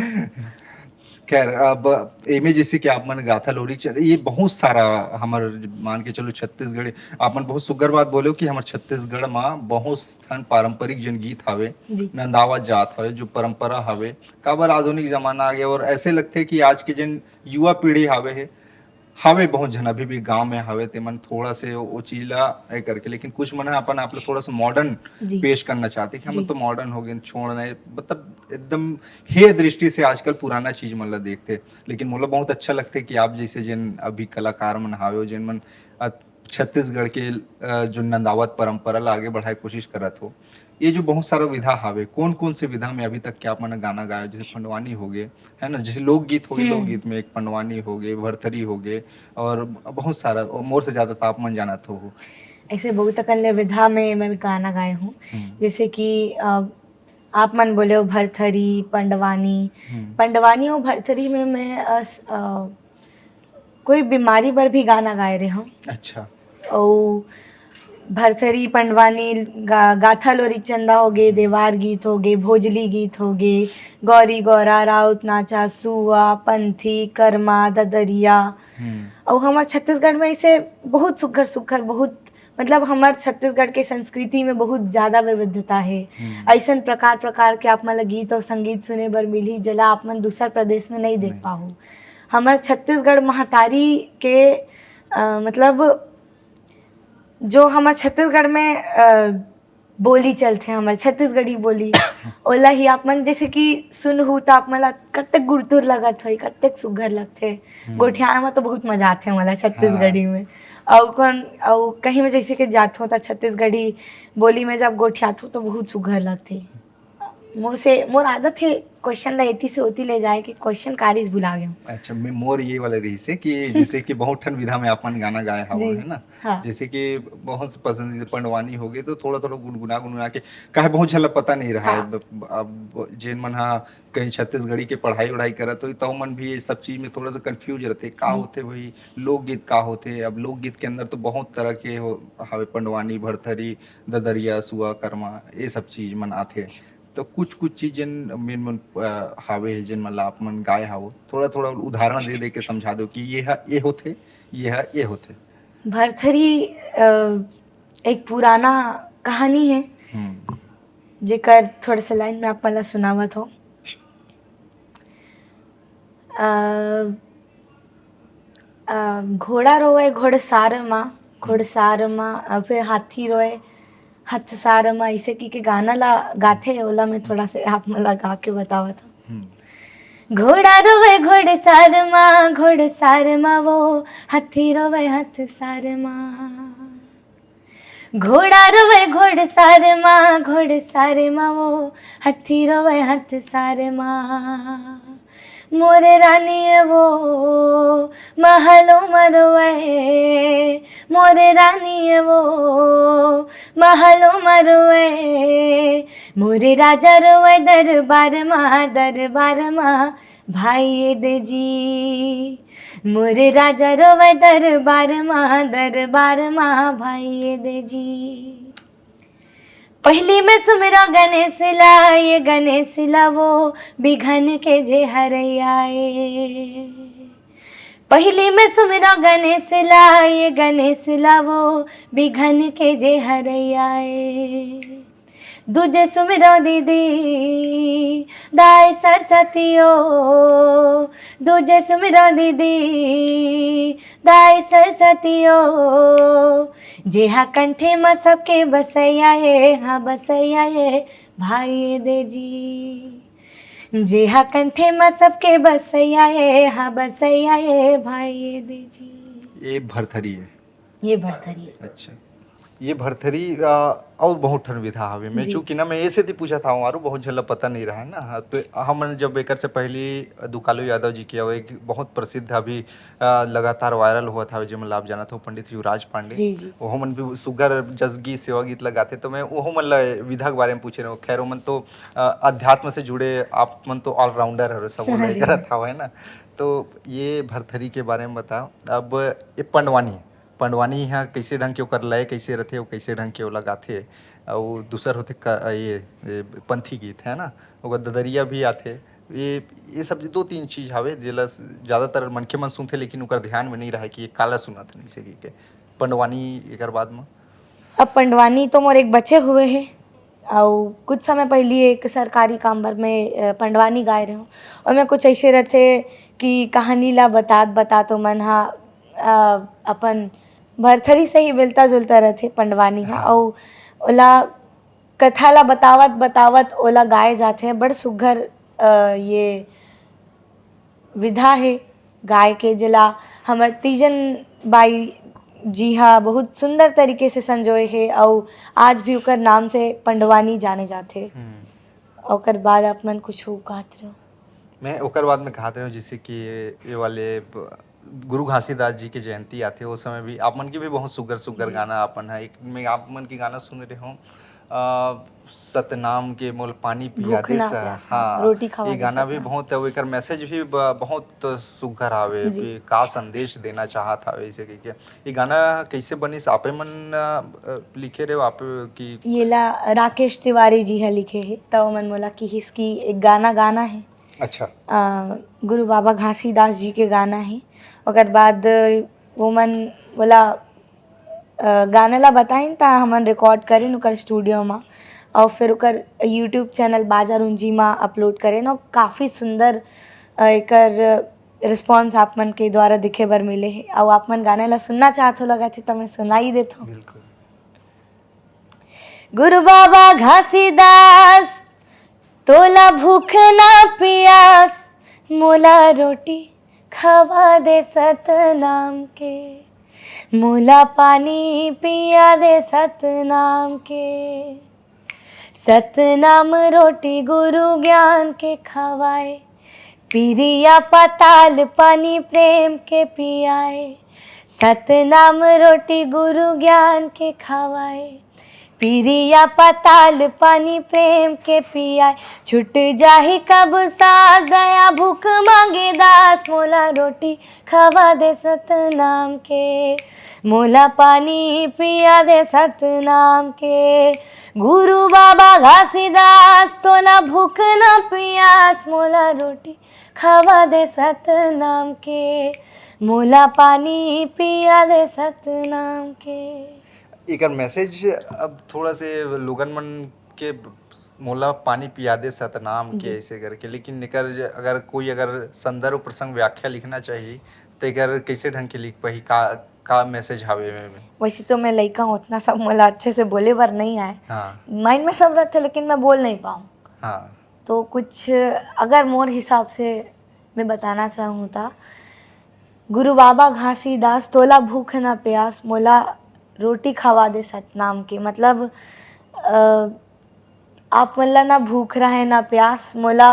खैर, अब एमे जैसे कि आप मन गाथा लोरी ये बहुत सारा हमर मान के चलो छत्तीसगढ़, आप मन बहुत सुग्घर बात बोले हो कि हमर छत्तीसगढ़ में बहुत ठन पारंपरिक जन गीत हवे, जी। नंदावत जात हवे, जो परंपरा हवे, काबर आधुनिक जमाना आ गया और ऐसे लगथे कि आज के जन युवा पीढ़ी हवे है, हवे बहुत झन अभी भी गांव में हवे, ते मन थोड़ा से वो चीज ला ए करके, लेकिन कुछ मन है अपन आप लोग थोड़ा सा मॉडर्न जी। पेश करना चाहते कि हम जी। तो मॉडर्न हो गए, छोड़ना है मतलब एकदम हे दृष्टि से आजकल पुराना चीज मन ला देखते। लेकिन मोला बहुत अच्छा लगते कि आप जैसे जिन अभी कलाकार मन हावे हो, जिन मन छत्तीसगढ़ के जो नंदावत परंपरा ला आगे बढ़ाए कोशिश करत हो, ये जो बहुत सारा विधा हावे, कौन कौन से विधा में अभी तक क्या आप मन गाना गाया, जैसे पंडवानी हो गए, है ना, जैसे लोकगीत हो गए, हम्म। लोकगीत में एक पंडवानी हो गए, भरथरी हो गए, और बहुत सारा, और मोर से ज्यादा तो आप मन जाना तो हो। ऐसे बहुत कल विधा में मैं भी गाना गाए हूँ, हम्म। जैसे कि आप मन बोले हो भरथरी पंडवानी। हम्म। पंडवानी और भरथरी में मैं कोई बीमारी पर भी गाना गाए रहे हूँ। अच्छा। और भरथरी पंडवानी गाथा लोरी चंदा हो गए, देवार गीत हो गए, भोजली गीत हो गए, गौरी गौरा राउत नाचा सुआ पंथी कर्मा ददरिया। हम्म। और हमारे छत्तीसगढ़ में ऐसे बहुत सुघर सुघर, बहुत मतलब हमारे छत्तीसगढ़ के संस्कृति में बहुत ज़्यादा विविधता है। ऐसा प्रकार प्रकार के आप मन गीत और संगीत सुने बर मिली जला आप मन दूसर प्रदेश में नहीं देख नहीं। पाओ। हमारे छत्तीसगढ़ महतारी के मतलब जो हमारे छत्तीसगढ़ में बोली चलते हमारे छत्तीसगढ़ी बोली, ओला ही आप मन जैसे कि सुनहु तो आप मला कत्तेक गुरतुर लगत होई, कत्तेक सुघर लगथे। गोठिया में तो बहुत मजा आथे मला हाँ। छत्तीसगढ़ी में। और कौन और कहीं में जैसे कि जात हो तो छत्तीसगढ़ी बोली में जब गोठियाथू तो बहुत सुघर लगथे। मोर आदत है क्वेश्चन ला एती से ओती ले जाए कि क्वेश्चन कारिज भुला गए। अच्छा, मैं मोर ये वाला रही से कि जैसे कि बहुत ठन विधा में अपन गाना गाया हवा, जी। है ना, हाँ। जैसे कि बहुत से पसंदीदा पंडवानी हो गई, तो थोड़ा थोड़ा गुनगुना गुनगुना के काहे बहुत झला पता नहीं रहा है। हाँ। अब जेन मन हा कहीं छत्तीसगढ़ी के पढ़ाई वढ़ाई करत हो तो मन भी ये सब चीज में थोड़ा सा कंफ्यूज रहते, का जी। होते वही लोकगीत का होते। अब लोकगीत के अंदर तो बहुत तरह के हो हवे, पंडवानी, भरथरी, ददरिया, सुआ, कर्मा, ये सब चीज मन आथे। तो कुछ कुछ चीजन मेन मन हावे है जिन मन आप मन गाए हावो, थोड़ा थोड़ा उदाहरण दे दे के समझा दो कि ये होथे, ये होथे। भरथरी एक पुराना कहानी है, हम्म। जेकर थोड़ा सा लाइन में आप मला सुनावत हो। अ, घोड़ा रोए घोड़सार माँ, घोड़सार माँ फिर हाथी रोए हथसार माँ, ऐसे की गाना ला गाथे ओला में थोड़ा से आप मला गा के बतावत हो। हम्म। घोड़ा रोवे घोड़सार माँ वो हाथी रोवे हथसार माँ। घोड़ा रोवे घोड़सार माँ वो हाथी रोवे हथसार माँ। मोरे रानी वो महलों मरोवे, मोरे रानी वो महलों मरोवे, मोरे राजा रोवे दरबार माँ भाई दे जी। मोरे राजा रोवे दरबार माँ भाई दे जी। पहली में सुमिरा गणेश ला, ये गणेश ला वो बिघन के जे हरैयाए। पहली में सुमिरा गणेश ला, ये गणेश ला वो बिघन के जे हरैयाए। दूजे सुमिरो दीदी दाय सरस्वतियो, दूजे सुमिरो दीदी दाय सरस्वतियो, जेहा कंठे में सबके बसैया ये, हाँ बसैया ये भाई दे जी, जेहा कंठे में सबके बसैया ये, हाँ बसैया ये भाई दे जी। ये भरथरी है। ये भरथरी है। अच्छा, ये भरथरी और बहुत ठन विधा हवे। मैं जी। चूंकि ना मैं ऐसे थी पूछा था हमारू बहुत झल्ला पता नहीं रहा है ना। हाँ, तो हम जब एकर से पहले दुकालू यादव जी के एक बहुत प्रसिद्ध अभी लगातार वायरल हुआ था जिसमें आप जाना था पंडित युवराज पांडे। जी जी। वो मन भी सुगर जसगी सेवा गीत लगाते, तो मैं वो मन ला विधा के बारे में पूछे रहा हूँ। खैर वो मन तो अध्यात्म से जुड़े, आप मन तो ऑलराउंडर है, सब वो अरे। लेकर था है ना। तो ये भरथरी के बारे में बताओ। अब ये पंडवानी, पंडवानी यहाँ कैसे ढंग के ओकर लय कैसे रहते, वो कैसे ढंग के वो लगाथे, और दूसर होते ये पंथी गीत है ना, ओकर ददरिया भी आथे। ये सब दो तीन चीज हवे जेला ज़्यादातर मनखे मन सुनथे, लेकिन ओकर ध्यान में नहीं रहे कि ये काला सुनत नहीं से के पंडवानी एकर बाद में। अब पंडवानी तो मोर एक बचे हुए है, और कुछ समय पहले एक सरकारी काम बर में पंडवानी गाए रहे हूँ, और मैं कुछ ऐसे रहते कि कहानी ला बता तो मन हा अपन भरथरी से ही मिलता जुलता रहते पंडवानी हा। हाँ। और ओला कथा ला बतावत बतावत ओला गाए जाते हैं। बड़ सुघर ये विधा है गाय के, जिला हमर तीजन बाई जी हाँ बहुत सुंदर तरीके से संजोए है, और आज भी ओकर नाम से पंडवानी जाने जाते। ओकर बाद आप मन कुछ कहत रहो। मैं ओकर बाद में कहते रहो जैसे कि ये वाले गुरु घासीदास जी की जयंती आते, उस समय भी आप मन की भी बहुत सुगर सुगर गाना आपन है। एक मैं आप मन की गाना सुन रहे हूँ सतनाम के मोल पानी पिया भूख दे ना सा। प्यास, हाँ, रोटी खवा ये दे गाना भी सतनाम। बहुत है, एकर मैसेज भी बहुत सुघर आवे जी। कि का संदेश देना चाहत हवे ऐसे के। ये गाना कैसे बनिस, आपे मन लिखे रहे हो आप कि? ये ला राकेश तिवारी जी है लिखे है, तब मन मोला कि इसकी एक गाना है। अच्छा। गुरु बाबा घासीदास जी के गाना है। ओकर बाद वो मन बोला गाना ला बताइन ता हमन रिकॉर्ड करें ओकर स्टूडियो में, और फिर ओकर यूट्यूब चैनल बाजा रुंजी में अपलोड करें, और काफ़ी सुंदर एकर रिस्पॉन्स आप मन के द्वारा दिखे बर मिले है। और आप मन गाना ला सुनना चाहत हो लगा थे तो मैं सुनाई देता हूँ। बिल्कुल। गुरु बाबा घासीदास तोला भूख ना पियास, मोला रोटी खवा दे सतनाम के, मोला पानी पिया दे सतनाम के, सतनाम रोटी गुरु ज्ञान के खवाए, पीरिया पाताल पानी प्रेम के पियाए, सतनाम रोटी गुरु ज्ञान के खवाए, पीरिया पाताल पानी प्रेम के पियाए, छुट जाही कब सास दया भूख मांगे दास, मोला रोटी खवा दे सतनाम के, मोला पानी पिया दे सतनाम के, गुरु बाबा घासीदास तोला भूख न पियास, मोला रोटी खवा दे सतनाम के, मोला पानी पिया दे सतनाम के। एकर मैसेज अब थोड़ा से लोगन मन के मोला पानी पिया दे सतनाम के ऐसे करके, लेकिन एकर अगर कोई अगर संदर्भ प्रसंग व्याख्या लिखना चाहिए तो एकर कैसे ढंग के लिख पाही, का मैसेज हवे में? वैसे तो मैं लड़का हूँ, उतना सब मोला अच्छे से बोले बार नहीं आए। हाँ। माइंड में सब रहते लेकिन मैं बोल नहीं पाऊँ। हाँ। तो कुछ अगर मोर हिसाब से मैं बताना चाहूँ था, गुरु बाबा घासीदास तोला भूख ना प्यास, मोला रोटी खवा दे सतनाम के, मतलब आप मोला ना भूख रहे ना प्यास, मोला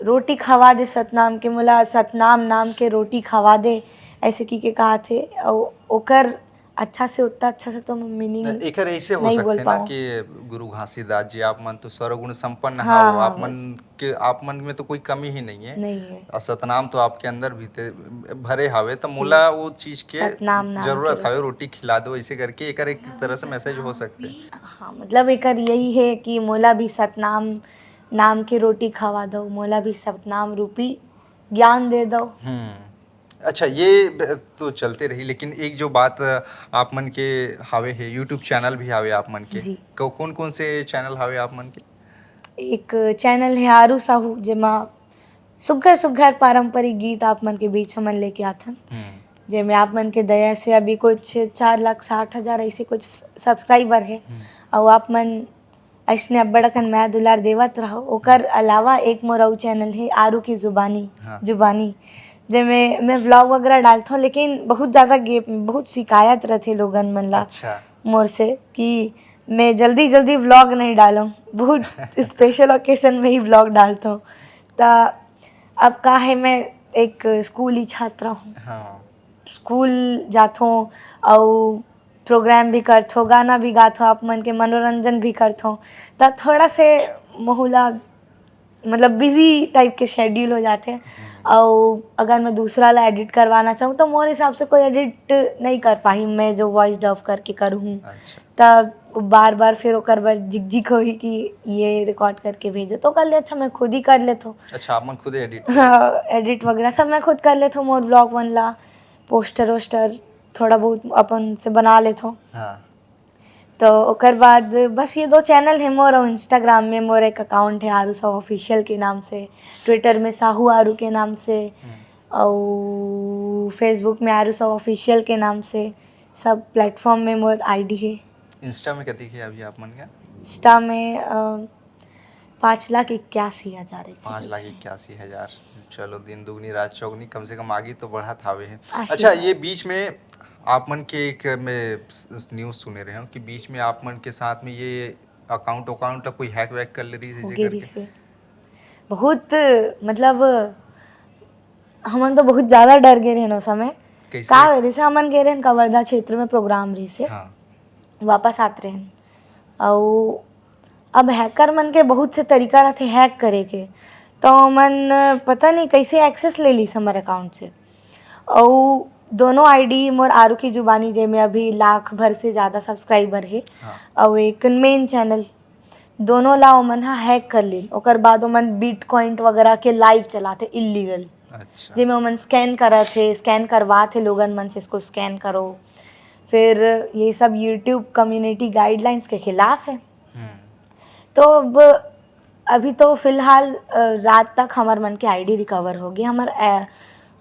रोटी खवा दे सतनाम के, मोला सतनाम नाम के रोटी खवा दे, ऐसे की कहा थे। और ओकर अच्छा से उतना अच्छा से तो मीनिंग एकर ऐसे हो नहीं बोल सकते ना पाऊँ। कि गुरु घासीदास जी आप मन तो सर्वगुण संपन्न हाँ, हो, हाँ, आप मन में तो कोई कमी ही नहीं है। नहीं है। और सतनाम तो आपके अंदर भी भरे हवे, तो मोला वो चीज के सतनाम नाम जरूरत के हवे, रोटी खिला दो ऐसे करके एकर एक तरह से मैसेज हो सकते। हाँ, मतलब एकर यही है कि मोला भी सतनाम नाम की रोटी खवा दो, मोला भी सतनाम रूपी ज्ञान दे दो। अच्छा ये तो चलते रही, लेकिन एक जो बात आप मन के हावे है, यूट्यूब चैनल भी हावे आप मन के, जी। कौन कौन से चैनल हावे आप मन के? एक चैनल है आरू साहू, जेमा सुघ्घर सुघ्घर पारंपरिक गीत आप मन के बीच हमन लेके आथन, जेमे आप मन के दया से अभी कुछ 4,60,000 ऐसे कुछ सब्सक्राइबर है। और आप मन ऐसने अब्बड़ अकन माया दुलार देवत रहो। ओकर अलावा एक मोर अउ चैनल है आरू की जुबानी, हाँ। जुबानी, जेमे मैं व्लॉग वगैरह डालथो, लेकिन बहुत ज़्यादा बहुत शिकायत रहथे लोगन मन ला अच्छा। मोर से कि मैं जल्दी जल्दी व्लॉग नहीं डालूँ, बहुत स्पेशल ओकेजन में ही व्लॉग डालता हूँ। तो अब का है, मैं एक स्कूली छात्रा हूँ, हाँ। स्कूल जाथो और प्रोग्राम भी करथो, गाना भी गाथो, आप मन के मनोरंजन भी करथो। तो थोड़ा से मोहला मतलब बिजी टाइप के शेड्यूल हो जाते हैं। और अगर मैं दूसरा ला एडिट करवाना चाहूँ तो मोरे हिसाब से कोई एडिट नहीं कर पाही, मैं जो वॉइस डब करके करूँ अच्छा। तब बार बार फिर ओकर बर झिकझिक होही कि ये रिकॉर्ड करके भेजो, तो कर ले अच्छा मैं खुद ही कर लेता हूँ। अच्छा, आप मन खुद एडिट हाँ, एडिट वगैरह सब मैं खुद कर लेता हूँ, मोर ब्लॉग वन ला पोस्टर वोस्टर थोड़ा बहुत अपन से बना लेता हूँ। हाँ। तो ओकर बाद बस ये 2 चैनल है मोर, और इंस्टाग्राम में मोर एक अकाउंट है आरू साहू ऑफिशियल के नाम से, ट्विटर में साहू आरू के नाम से, और फेसबुक में आरू साहू ऑफिशियल के नाम से, सब प्लेटफॉर्म में मोर आईडी है। इंस्टा में कथी के अभी आप मन का? इंस्टा में 5,81,000 ऐसे 5,81,000। चलो, दिन दुगनी रात चौगनी, कम से कम आगे तो बढ़त हावे है। अच्छा, आशीर्वाद। ये बीच में आप मन के एक मैं न्यूज़ सुने रहे हूँ कि बीच में आप मन के साथ में ये अकाउंट अकाउंट कोई हैक वैक कर ले रही है हो ऐसे गेरी करके? से बहुत मतलब हमन तो बहुत ज़्यादा डर गए रहन उस समय। का कैसे? होए जैसे हमन गए रहन कवर्धा क्षेत्र में प्रोग्राम रही से, हाँ। वापस आते रहन, और अब हैकर मन के बहुत से तरीका रहते हैक करे के, तो मन पता नहीं कैसे एक्सेस ले लीस हमारे अकाउंट से। और दोनों आईडी मोर आरू की जुबानी, जेमे अभी लाख भर से ज़्यादा सब्सक्राइबर है, हाँ। और एक मेन चैनल, दोनों ला ओमन हा हैक कर लीन। ओकर बाद ओमन बिटकॉइन वगैरह के लाइव चलाते इलीगल, अच्छा। जेमे ओमन स्कैन करा थे, स्कैन करवा थे लोगन मन से, इसको स्कैन करो। फिर ये सब यूट्यूब कम्युनिटी गाइडलाइंस के खिलाफ है। तो अब अभी तो फिलहाल रात तक हमार मन के आईडी रिकवर हो गई। हमार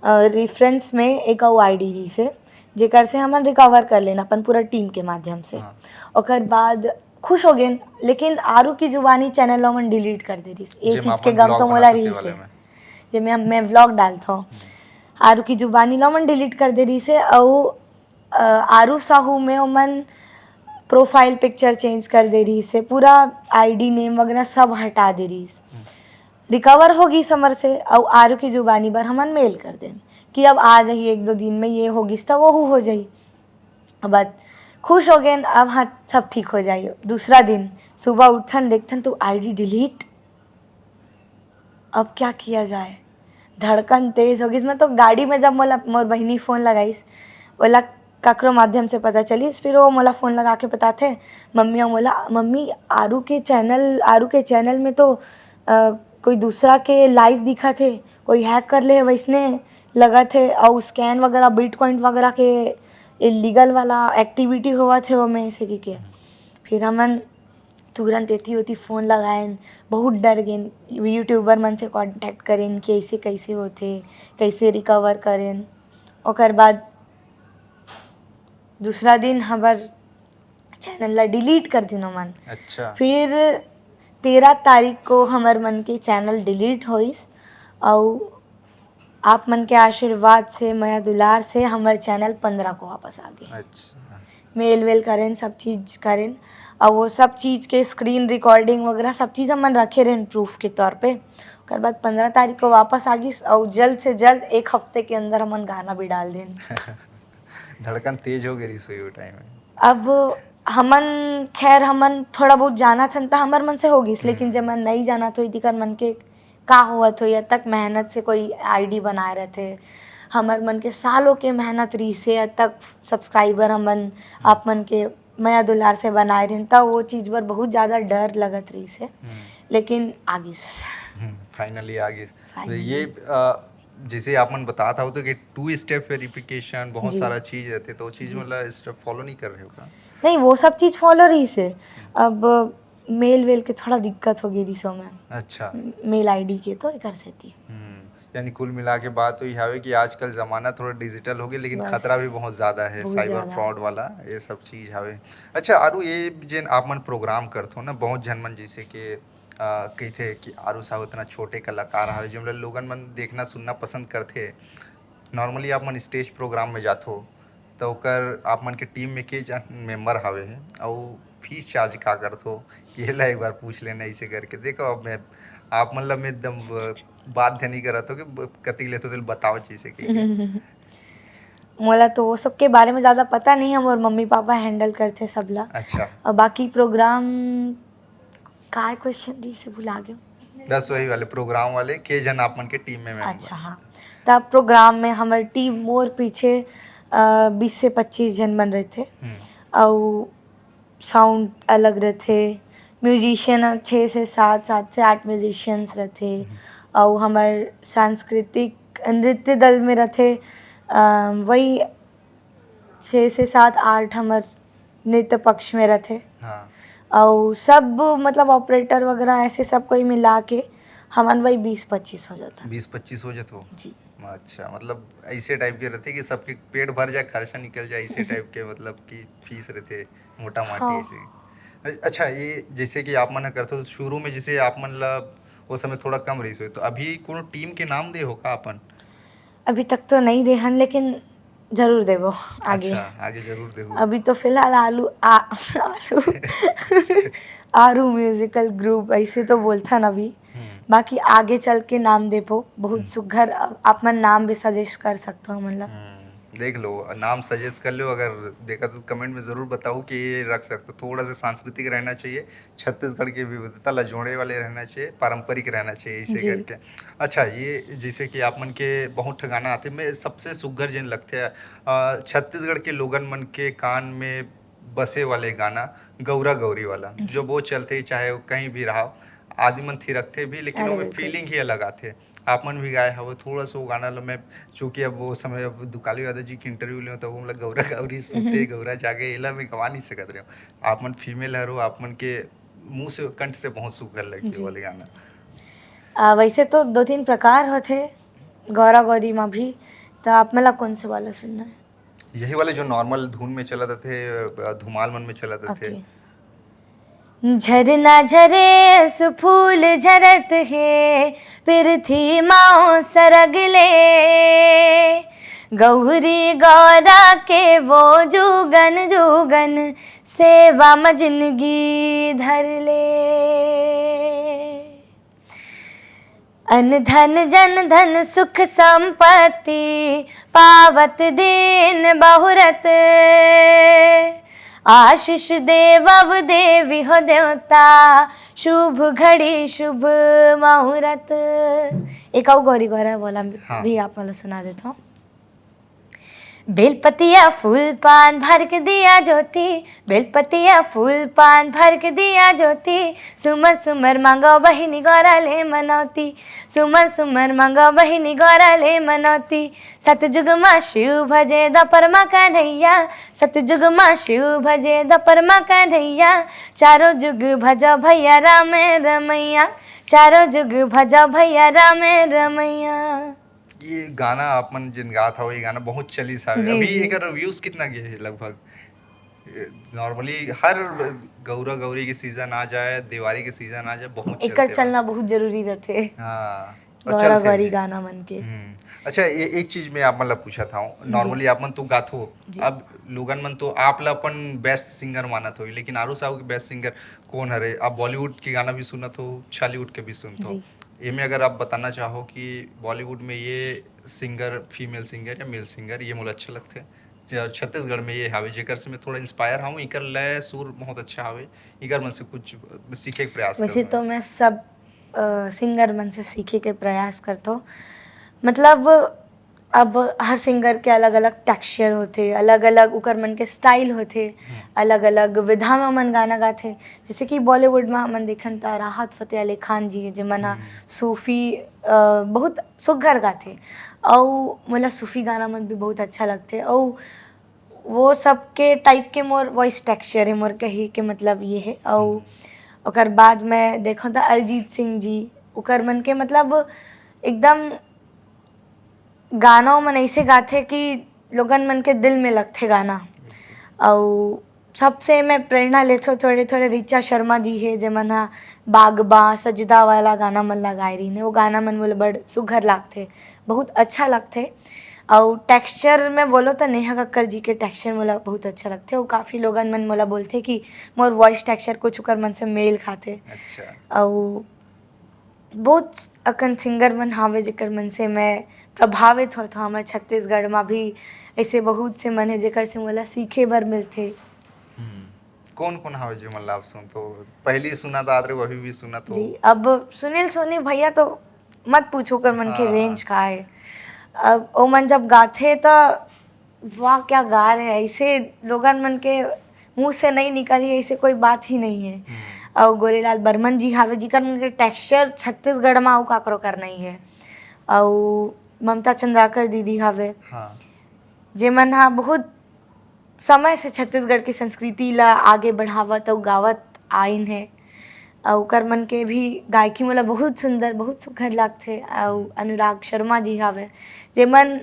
रेफरेंस में एक और आईडी रही से, जेकर से हमन रिकवर कर लेना अपन पूरा टीम के माध्यम से। हाँ। ओकर बाद खुश हो गए, लेकिन आरू की जुबानी चैनल हमन डिलीट कर दे रही। ये जेमा चीज़ के अपन गम ब्लॉग तो मोला बनाते थे रही वाले से, में। जेमे मैं व्लॉग डालता हूँ, आरू की जुबानी ला मन डिलीट कर दे रही से। और आरू साहू में ओमन प्रोफाइल पिक्चर चेंज कर दे रही से, पूरा आईडी नेम वगैरह सब हटा दे रही से। रिकवर होगी समर से, और आरू की जुबानी पर हमन मेल कर दें कि अब आ जाइए 1-2 दिन में, ये होगी तो वो हो जाई। अब बात खुश हो गए, अब हाँ सब ठीक हो जाइए। दूसरा दिन सुबह उठन देखथन तो आईडी डिलीट। अब क्या किया जाए, धड़कन तेज हो गई। इसमें तो गाड़ी में जब मोला मोर बहिनी फ़ोन लगाईस, ओला ककरो माध्यम से पता चलिस, फिर वो मोला फ़ोन लगा के बताथे मम्मी, और मोला मम्मी आरू के चैनल में तो कोई दूसरा के लाइव दिखा थे, कोई हैक कर ले वैसने लगा थे, और स्कैन वगैरह बिटकॉइन वगैरह के इलीगल वाला एक्टिविटी हुआ थे वो में ऐसे की। फिर हमन तुरंत एती ओती फ़ोन लगाएन, बहुत डर गए। यूट्यूबर मन से कांटेक्ट करेन कि ऐसे कैसे होथे, कैसे रिकवर करेन। ओकर बाद दूसरा दिन हमार चैनल ला डिलीट कर दिन मन। अच्छा। फिर 13 तारीख को हमार मन के चैनल डिलीट होइस, और आप मन के आशीर्वाद से, माया दुलार से हमार चैनल 15 को वापस आ गए। अच्छा। मेल वेल करें, सब चीज़ करें, और वो सब चीज़ के स्क्रीन रिकॉर्डिंग वगैरह सब चीज़ हमन रखे रहें प्रूफ के तौर पे। उसके बाद 15 तारीख को वापस आ गई, और जल्द से जल्द 1 हफ्ते के अंदर हमन गाना भी डाल दें। धड़कन तेज हो गई सोई वो टाइम में। अब हमन खैर हमन थोड़ा बहुत जाना छन तो हमार मन से होगिस, लेकिन जब मन नहीं जाना तो दिकर मन के का हुआ तो ये तक मेहनत से कोई आईडी बनाए रहते, हमार मन के सालों के मेहनत रही से तक सब्सक्राइबर हमन आप मन के माया दुलार से बनाए रहे, तब वो चीज़ पर बहुत ज़्यादा डर लगत रही से, लेकिन आगिस फाइनली आ गई। Finally. ये जैसे आपने बताया था वो तो कि 2 स्टेप वेरिफिकेशन बहुत जी सारा चीज़ रहते तो वो चीज़ जी मतलब स्टेप फॉलो नहीं कर रहे हो क्या? नहीं वो सब चीज़ फॉलो रही से अब मेल वेल के थोड़ा दिक्कत हो गई रही सो में अच्छा। मेल आईडी के तो कर सकती यानी कुल मिला के बात तो ये है कि आजकल ज़माना थोड़ा डिजिटल हो गया लेकिन बस खतरा भी बहुत ज़्यादा है बहुत साइबर ज़्यादा फ्रॉड वाला ये सब चीज़ हवे। अच्छा आरू ये जेन आपमन प्रोग्राम करथो ना बहुत झन मन जैसे कि कहिथे कि आरू साहब इतना छोटे कलाकार हवे जो मतलब लोगन मन देखना सुनना पसंद करथे। नॉर्मली आप मन स्टेज प्रोग्राम में जाथो तो ओकर आप मन के टीम में के जन मेंबर हवे हे अउ फीस चार्ज का करथो ये ला एक बार पूछ लेना इसे करके देखो अब मैं आप मतलब मैं एकदम बाध्य नहीं करत हो कि कति लेते तो बताओ चीज़ें कही के। मोला तो वो सब के बारे में ज़्यादा पता नहीं है और मम्मी पापा हैंडल करते सबला अच्छा और बाकी प्रोग्राम का क्वेश्चन जी से भुला गयो बस वही वाले प्रोग्राम वाले के जन आप मन के टीम में अच्छा मेंबर। हाँ तब प्रोग्राम में हमारी टीम मोर पीछे 20 से 25 जन बन रहे थे और साउंड अलग रहते म्यूजिशियन 6 से 7 7 से 8 म्यूजिशियंस रहते और हमार सांस्कृतिक नृत्य दल में रहते वही 6 से 7 8 हमार नृत्य पक्ष में रहते हाँ और सब मतलब ऑपरेटर वगैरह ऐसे सब कोई मिला के हमन वही 20 25 हो जाता 20-25 हो जाते हो। जी अच्छा मतलब ऐसे टाइप के रहते कि सबके पेट भर जाए खर्चा निकल जाए ऐसे टाइप के मतलब कि फीस रहते मोटा माटी हाँ ऐसे। अच्छा ये जैसे कि आप मन ह करते हो तो शुरू में जैसे आप मन ला वो समय थोड़ा कम रही हो तो अभी कोनो टीम के नाम दे हो का अपन? अभी तक तो नहीं देहन लेकिन जरूर देवो आगे अच्छा आगे जरूर देहु। अभी तो फिलहाल आरू आरू म्यूजिकल ग्रुप ऐसे तो बोलथन अभी बाकी आगे चल के नाम देबो बहुत सुघर आप मन नाम भी सजेस्ट कर सकते हो मतलब देख लो नाम सजेस्ट कर लो अगर देखा तो कमेंट में ज़रूर बताओ कि ये रख सकते हो थोड़ा सा सांस्कृतिक रहना चाहिए छत्तीसगढ़ की विविधता ला जोड़े वाले रहना चाहिए पारंपरिक रहना चाहिए इसे जी करके। अच्छा ये जैसे कि आप मन के बहुत ठे गाना आते मैं सबसे सुघर जिन लगते हैं छत्तीसगढ़ के लोगन मन के कान में बसे वाले गाना गौरा गौरी वाला जो जी वो चलते चाहे वो कहीं भी रहा आदि मन थिरकते भी लेकिन अरे वो बिल्कुल फीलिंग ही अलग आते। आप मन भी गाए हवे थोड़ा सा वो गाना ला मैं चूँकि अब वो समय अब दुकाली यादव जी की इंटरव्यू ले तो वो मतलब गौरा गौरी सूते गौरा जागे एला मैं गवा नहीं सकत रहे हो आप मन फीमेल हरो आप मन के मुंह से कंठ से बहुत सुघर लगे जी वाले गाना। वैसे तो 2 3 प्रकार होते गौरा गौरी में भी तो आप मला कौन से वाला सुनना है यही वाले जो नॉर्मल धुन में चला थे धुमाल मन में चला थे। ओके झरना झरे सुफूल झरत है पृथ्वी माओ सरगले गौरी गौरा के वो जुगन जुगन सेवा में जिंदगी धर ले अन धन जन धन सुख संपत्ति पावत दिन बहुरत आशीष देव अव देवी हो देवता शुभ घड़ी शुभ मुहूर्त एक और गौरी गौरा बोला हाँ भी आप मला सुना देता हूँ बेलपतिया फूल पान भर के दिया ज्योति बेलपतिया फूल पान भर के दिया ज्योति सुमर सुमर मांगो बहिनी गौरा ले मनौती सुमर सुमर मांगो बहिनी गौरा ले मनौती सतयुग माँ शिव भजे दपरमा कन्हैया सतयुग माँ शिव भजे दपरमा कन्हैया चारों जुग भजो भैया राम रमैया चारों जुग भजो भैया राम रमैया ये गाना आप मन जिन गा था ये गाना बहुत चली सा जी अभी जी एक व्यूज कितना गया है लगभग नॉर्मली हर गौरा गौरी के सीजन आ जाए दिवाली के सीजन आ जाए बहुत एकर चलते चलना बहुत जरूरी रहते हाँ और गौरा चलते गौरी भी। गाना मन के अच्छा ये एक चीज मैं आप मतलब पूछा था जी नॉर्मली आप मन तो गाथो जी अब लोगन मन तो आप ला अपन बेस्ट सिंगर मानत हो लेकिन आरू साहब के बेस्ट सिंगर कौन हरे आप बॉलीवुड के गाना भी सुनत हो छॉलीवुड के भी सुनत हो जी ये में अगर आप बताना चाहो कि बॉलीवुड में ये सिंगर फीमेल सिंगर या मेल सिंगर ये मुझे अच्छा लगते हैं छत्तीसगढ़ में ये हावे जेकर से मैं थोड़ा इंस्पायर हूँ इकर लय सुर बहुत अच्छा हावे इकर मन से कुछ सीखे के प्रयास वैसे करता तो मैं सब सिंगर मन से सीखे के प्रयास करता हूँ मतलब अब हर सिंगर के अलग अलग टेक्सचर होते, अलग अलग ओकर मन के स्टाइल होते, अलग अलग विधा में मन गाना गाथे। जैसे कि बॉलीवुड में मन देखन त राहत फ़तेह अली खान जी जेमन ह सूफ़ी बहुत सुघ्घर गाथे, अउ मोला सूफ़ी गाना मन भी बहुत अच्छा लगथे। अउ वो सबके टाइप के मोर वॉइस टेक्सचर है, मोर कही के मतलब ये है। अउ ओकर बाद मैं देखो त अरिजीत सिंह जी, ओकर मन के मतलब एकदम गाना मन ऐसे गाथे कि लोगन मन के दिल में लगथे गाना। अउ सबसे मैं प्रेरणा लेथो थोड़े थोड़े ऋचा शर्मा जी हे जेमन ह बागबा सजदा वाला गाना मन ला गाए रहिन हे। वो गाना मन मोला बड़ सुघ्घर लागथे, बहुत अच्छा लगथे। अउ टेक्सचर में बोलो त नेहा कक्कड़ जी के टेक्सचर मोला बहुत अच्छा लगथे। अउ काफ़ी लोगन मन मोला बोलथे कि मोर वॉइस टेक्सचर कुछ ओकर मन से मेल खाथे। अच्छा। अउ बहुत अकन सिंगर मन हावे जेकर मन से मैं प्रभावित होत हव। हमर छत्तीसगढ़ में भी ऐसे बहुत से मन हे जेकर से मोला सीखे बर मिलथे। कौन-कौन हवे जो मतलब आप सुनथो? पहली सुनत आत रहे अभी भी सुनत हो? जी, अब सुनील सोनी भैया तो मत पूछो ओकर मन के हाँ। रेंज का है। अब ओ मन जब गाथे त वाह क्या गा रहे हैं! ऐसे लोगन मन के मुँह से नहीं निकली ऐसे कोई बात ही नहीं है। अउ गोरेलाल बर्मन जी हावे जेकर मन के टेक्सचर छत्तीसगढ़ में अउ काकरो कर नहीं है। अउ ममता चंद्राकर दीदी हावे हाँ। जेमन ह बहुत समय से छत्तीसगढ़ की संस्कृति ला आगे बढ़ावत अउ गावत आइन हे। अउ ओकर मन के भी गायकी मोला बहुत सुंदर बहुत सुघ्घर लागथे। अउ अनुराग शर्मा जी हावे जेमन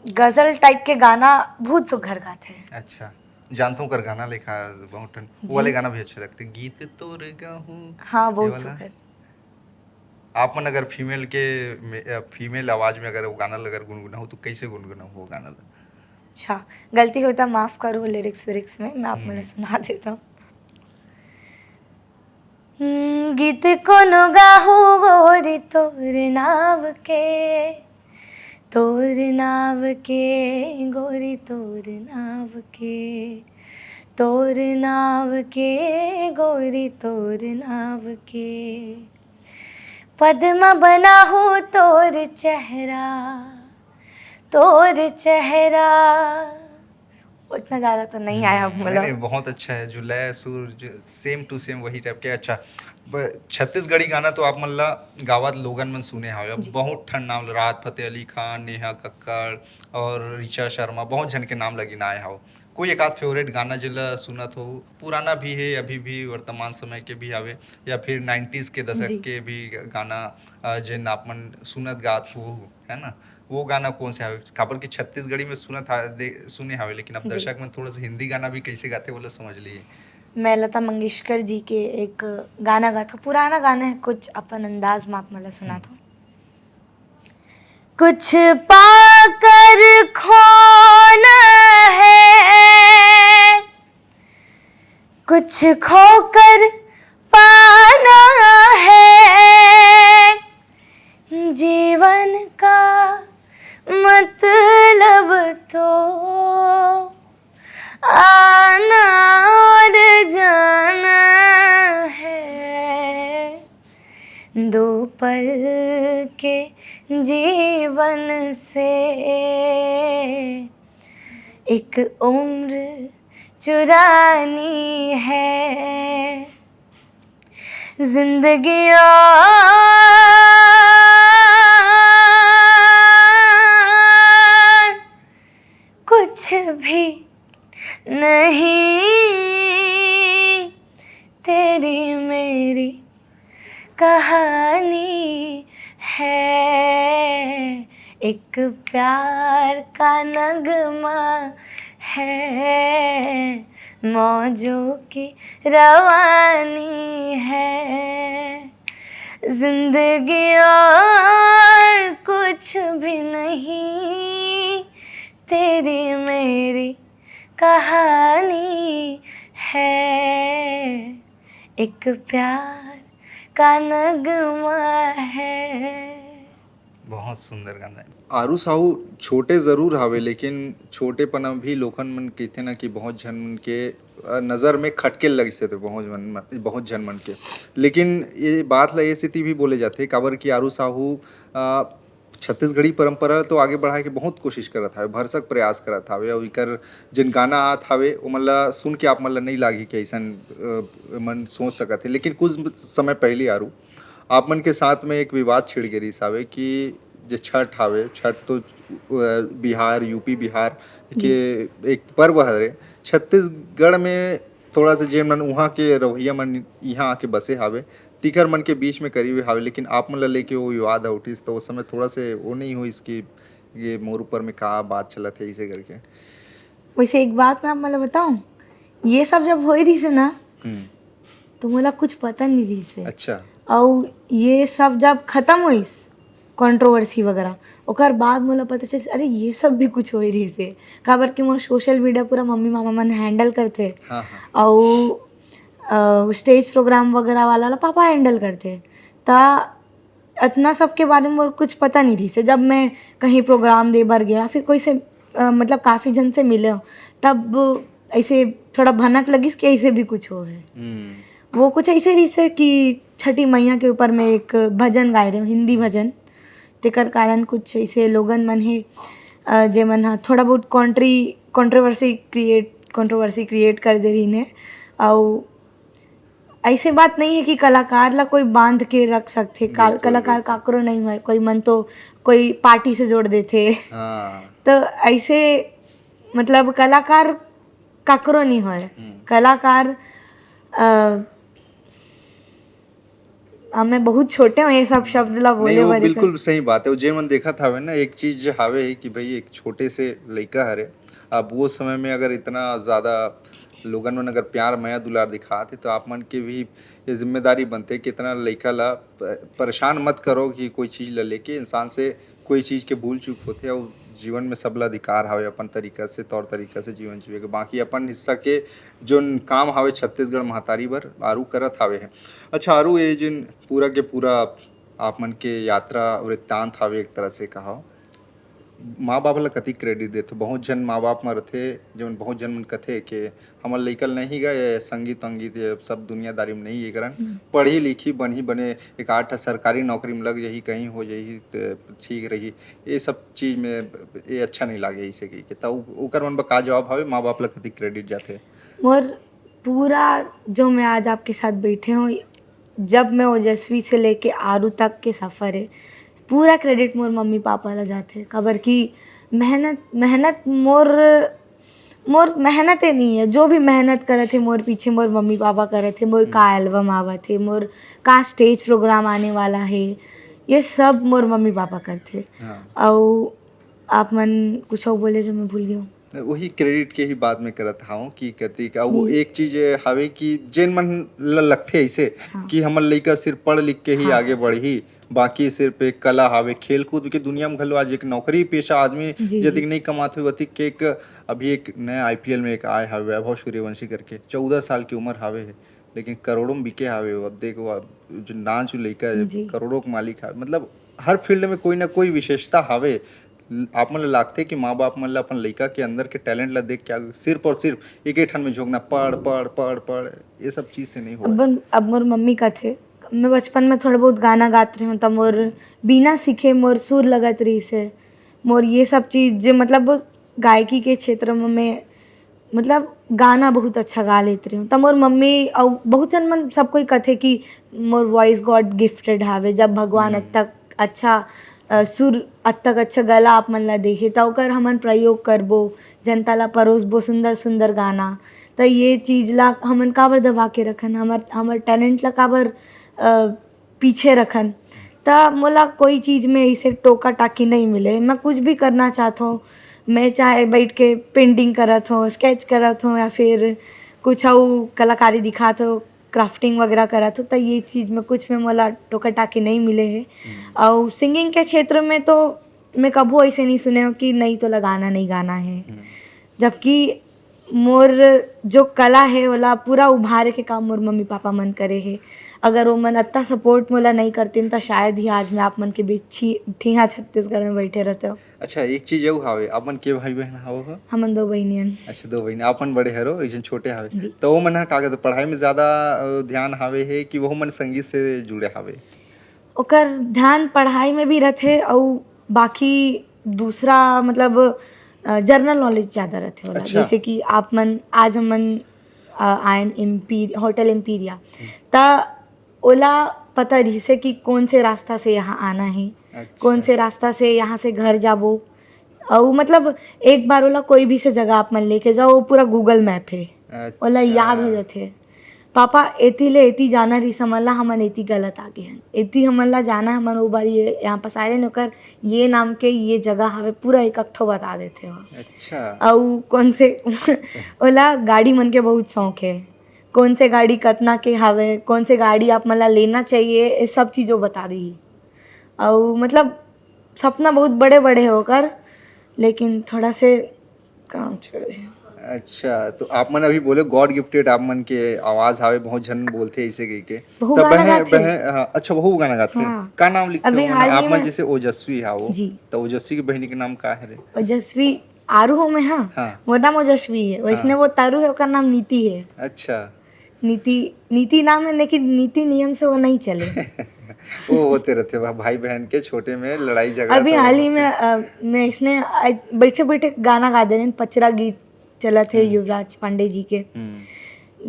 गज़ल टाइप के गाना बहुत सुघ्घर गाथे। अच्छा। जानथों ओकर गाना लेखा बहुत ठन वो वाले जी। गाना भी अच्छे लगते। गीत तोर गहूँ हाँ, ये बहुत वाला। सुघ्घर। आप मन अगर फीमेल आवाज़ में अगर वो गाना ला अगर गुनगुनाओ तो कैसे गुनगुनाओ वो गाना ला? अच्छा, गलती हुई तो माफ़ करो लिरिक्स-विरिक्स में, मैं आप मोला हुँ। सुना देता हूँ। गीत कोनो गाहू गोरी तोर नाव के गोरी तोर नाव के तोर नाव के गोरी तोर नाव के पद्म बनाहू तोर चेहरा। उतना ज़्यादा तो नहीं आया अब नहीं, मोला। नहीं बहुत अच्छा है जो लय सुर जो सेम टू सेम वही टाइप के अच्छा। छत्तीसगढ़ी गाना तो आप मन ला गावत लोगन मन सुने हावे। अब जी। बहुत ठन नाम ल राहत फ़तेह अली खान, नेहा कक्कड़ और ऋचा शर्मा बहुत झन के नाम लगिन आए हाव। कोई एक आध फेवरेट गाना जेला सुनत हो, पुराना भी है अभी भी वर्तमान समय के भी हावे या फिर 90s के दशक जी। के भी गाना जेन आप मन सुनत गात हो, है ना? वो गाना कौन से हावे? काबर कि छत्तीसगढ़ी में सुने हावे लेकिन अब जी। दर्शक मन थोड़ा सा हिंदी गाना भी कैसे गाते बोला समझ लिए। मैं लता मंगेशकर जी के एक गाना गाता हूँ, पुराना गाना है, कुछ अपन अंदाज में आप मला सुनाता हूँ। कुछ पाकर खोना है, कुछ खोकर पाना है, जीवन का मतलब तो आना और जाना है, दो पल के जीवन से एक उम्र चुरानी है, जिंदगी और कुछ भी नहीं, तेरी मेरी कहानी है, एक प्यार का नगमा है, मौजों की रवानी है, जिंदगी और कुछ भी नहीं, तेरी मेरी कहानी है, एक प्यार का नगमा है। बहुत सुंदर गाना है। आरू साहू छोटे ज़रूर हावे लेकिन छोटेपन भी लोगन मन कहथे ना कि बहुत झन मन के नज़र में खटके लगिसे थे बहुत झन मन के। लेकिन ये बात ला ये सेती भी बोले जाथे काबर कि आरू साहू छत्तीसगढ़ी परंपरा तो आगे बढ़ाए के बहुत कोशिश करत हवे, भरसक प्रयास करत हवे अउ एकर जेन गाना आत हवे ओमन ला सुन के आप मन ला नहीं लागी कि अइसन मन सोच सकत हे। लेकिन कुछ समय पहले आरू आप मन के साथ में एक विवाद छिड़ गे रिस हवे कि जे छठ हवे, छठ तो बिहार, यूपी बिहार जी। के एक पर्व हरे। छत्तीसगढ़ में थोड़ा सा जेन मन उहाँ के रवैया मन इहाँ आके बसे हावे तिकर मन के बीच में करी हुई हावे, लेकिन आप मन ला लेके वो विवाद उठिस तो उस समय थोड़ा से वो नहीं होइस कि ये मोर ऊपर में का बात चलत है इसे करके। वैसे एक बात मैं आप मतलब बताऊं, ये सब जब हो रही से ना हम्म। तो मोला कुछ पता नहीं रही से। अच्छा। और ये सब जब खत्म होइस कंट्रोवर्सी वगैरह, ओकर बाद मोला पता चलिस अरे ये सब भी कुछ हो रही से। काबर कि मोर सोशल मीडिया पूरा मम्मी पापा मन हैंडल करथे हाँ हाँ। और स्टेज प्रोग्राम वगैरह वाला ला पापा हैंडल करथे। ता इतना सब के बारे में मोर कुछ पता नहीं रही से। जब मैं कहीं प्रोग्राम दे बर गया फिर कोई से मतलब काफ़ी जन से मिले हो, तब ऐसे थोड़ा भनक लगिस कि ऐसे भी कुछ हो है। वो कुछ ऐसे रही से कि छठी मैया के ऊपर में एक भजन गाए रहे हो, हिंदी भजन। तेकर कारण कुछ ऐसे लोगन मन हे जे मन ह थोड़ा बहुत कंट्रोवर्सी क्रिएट कर दे रही ने। और ऐसे बात नहीं है कि कलाकार ला कोई बांध के रख सकथे। बिल्कुल कलाकार बिल्कुल। काकरो नहीं है, कोई मन तो कोई पार्टी से जोड़ देथे। हाँ। तो ऐसे मतलब कलाकार काकरो नहीं है। हम्म। कलाकार हमें बहुत छोटे हो ये सब शब्द ला नहीं बोले वो बर एकर। बिल्कुल सही बात है। जेन मन देखत हवे ना एक चीज हावे कि भाई एक छोटे से लइका हरे, अब वो समय में अगर इतना ज़्यादा लोगन मन अगर प्यार माया दुलार दिखात हे तो आप मन के भी ये ज़िम्मेदारी बनथे कि इतना लइका ला परेशान मत करो कि कोई चीज़ ल लेके इंसान से कोई चीज़ के भूल चूक होथे अउ जीवन में सबला अधिकार हवे अपन तरीका से तौर तरीका से जीवन जिए के। बाकी अपन हिस्सा के जोन काम हवे छत्तीसगढ़ महतारी बर आरू करत हावे हे। अच्छा आरू ये जिन पूरा के पूरा आप मन के यात्रा वृत्तांत हवे एक तरह से कहा माँ बाप ला कति क्रेडिट देथे। बहुत झन माँ बाप म रथे जवन बहुत झन मन कथे कि हमर लइका ल नहीं गए संगीत वांगीत ये सब दुनियादारी में नहीं ये करन, पढ़ी लिखी बनही बने एक आठ सरकारी नौकरी में लग जाही कहीं हो जाही तो ठीक रही। ये सब चीज में ये अच्छा नहीं लागे इसे कि तब ओकर मन ब का जवाब हवे माँ बाप ला कति क्रेडिट जाथे। मोर पूरा जो मैं आज आपके साथ बैठे हूँ, जब मैं ओजस्वी से लेके आरू तक के सफ़र है, पूरा क्रेडिट मोर मम्मी पापा ला जाथे। काबर कि मेहनत मेहनत मोर मोर मेहनत ही नहीं है। जो भी मेहनत करत थे मोर पीछे मोर मम्मी पापा करत थे। मोर का एल्बम आवत है, मोर का स्टेज प्रोग्राम आने वाला है, ये सब मोर मम्मी पापा करथे। हाँ। और आप मन कुछ और बोले जो मैं भूल गई हूँ। वही क्रेडिट के ही बात में करत हूँ कि कति का वो नहीं। एक चीज हवे कि जेन मन ल लगथे ऐसे हाँ। कि हमर लइका सिर्फ पढ़ लिख के ही हाँ। आगे बढ़ही, बाकी सिर्फ एक कला हवे खेल कूद के दुनिया में घलो आज एक नौकरी पेशा आदमी जी यदि जी। नहीं कमाते हुए के एक अभी एक नया आईपीएल में एक आए हवे वैभव सूर्यवंशी करके 14 साल की उम्र हवे है लेकिन करोड़ों में बिके हवे। अब देखो अब जो नाच लइका है, जी। करोड़ों के मालिक हवे। मतलब हर फील्ड में कोई ना कोई विशेषता हवे। आप मन ल लागथे कि माँ बाप मन ल अपन लइका के अंदर के टैलेंट ला देख के सिर्फ और सिर्फ एक ठन में झोंकना पढ़ पढ़ पढ़ पढ़ ये सब चीज से नहीं होगा। अब मोर मम्मी का थे, मैं बचपन में थोड़ा बहुत गाना गात रही हूँ तब मोर बिना सीखे मोर सुर लगत रही से। मोर ये सब चीज़ जो मतलब गायकी के क्षेत्र में मैं मतलब गाना बहुत अच्छा गा लेती रही हूँ। तब मोर मम्मी और बहुत जन मन सब कोई कथे कि मोर वॉइस गॉड गिफ्टेड हावे। जब भगवान अब तक अच्छा सुर अब तक अच्छा गला आप मन ला देखे तो ओकर हमन प्रयोग करबो, जनता ला परोसबो सुंदर सुंदर गाना। तो ये चीज़ ला हमन काबर दबा के रखन, हमर टैलेंट ला काबर पीछे रखन। त मोला कोई चीज़ में ऐसे टोका टाकी नहीं मिले। मैं कुछ भी करना चाहता हूँ, मैं चाहे बैठ के पेंटिंग करत हूँ, स्केच करत हूँ या फिर कुछ और कलाकारी दिखात हो, क्राफ्टिंग वगैरह करत हो, तो ये चीज़ में कुछ में मोला टोका टाकी नहीं मिले है। और सिंगिंग के क्षेत्र में तो मैं कभू ऐसे नहीं सुने हो कि नहीं तो लगाना नहीं गाना है। जबकि मोर जो कला है ओला पूरा उभारे के काम मोर मम्मी पापा मन करे है। अगर वो मन अत्ता सपोर्ट मोला नहीं करतीन तो शायद ही आज मैं आप मन के बीच ठीहा छत्तीसगढ़ में बैठे रहते हो। अच्छा एक चीज अउ हावे अपन के भाई बहन हाव हो? हमन दो बहनियन। अच्छा दो बहन अपन बड़े हरो एक जन छोटे हावे जी। तो वो मन हा का कहते पढ़ाई में ज्यादा ध्यान हावे है कि वो मन संगीत से जुड़े हावे? ओकर ध्यान पढ़ाई में भी रथे और बाकी दूसरा मतलब जनरल नॉलेज ज़्यादा रहते होला। अच्छा। जैसे कि आप मन आज हमन आयन होटल एम्पीरिया त ओला पता रही से कि कौन से रास्ता से यहाँ आना है, कौन अच्छा से रास्ता से यहाँ से घर जाबो। और मतलब एक बार ओला कोई भी से जगह आप मन लेके जाओ, वो पूरा गूगल मैप है, ओला याद हो जाते। पापा एती ले एती जाना रही समझला, हमन एती गलत आगे हैं, एती हमन ला जाना, हमन वो बार ये यहाँ पास आए न ओकर ये नाम के ये जगह हवे पूरा एक ठो बता देते हो। अच्छा और कौन से ओला गाड़ी मन के बहुत शौक है, कौन से गाड़ी कतना के हवे, कौन से गाड़ी आप मन ला लेना चाहिए, ये सब चीज़ों बता दी। और मतलब सपना बहुत बड़े बड़े है ओकर, लेकिन थोड़ा से काम चले। अच्छा, तो आप मन अभी बोले गॉड गिफ्टेड आप मन के आवाज हावे, बहुत जन बोलथे ऐसे कह के। बहू तब गाना गाथे। हाँ, अच्छा बहू गाना गाथे। हाँ। का नाम लिखते अभी हो हाल ही आप मन? में- जैसे ओजस्वी हाओ, जी। तो ओजस्वी की बहनी के नाम का है रे? ओजस्वी आरू में, हाँ, हाँ। मोर नाम ओजस्वी है, वैसने वो तारू है, ओकर नाम नीति है। अच्छा नीति नीति नाम है, लेकिन नीति नियम से वो नहीं चले। वो होते रहते भाई बहन के छोटे में लड़ाई झगड़ा अभी तो हाल ही होते। में मैं इसने बैठे बैठे गाना गा दे रहे, पचरा गीत चला थे युवराज पांडे जी के,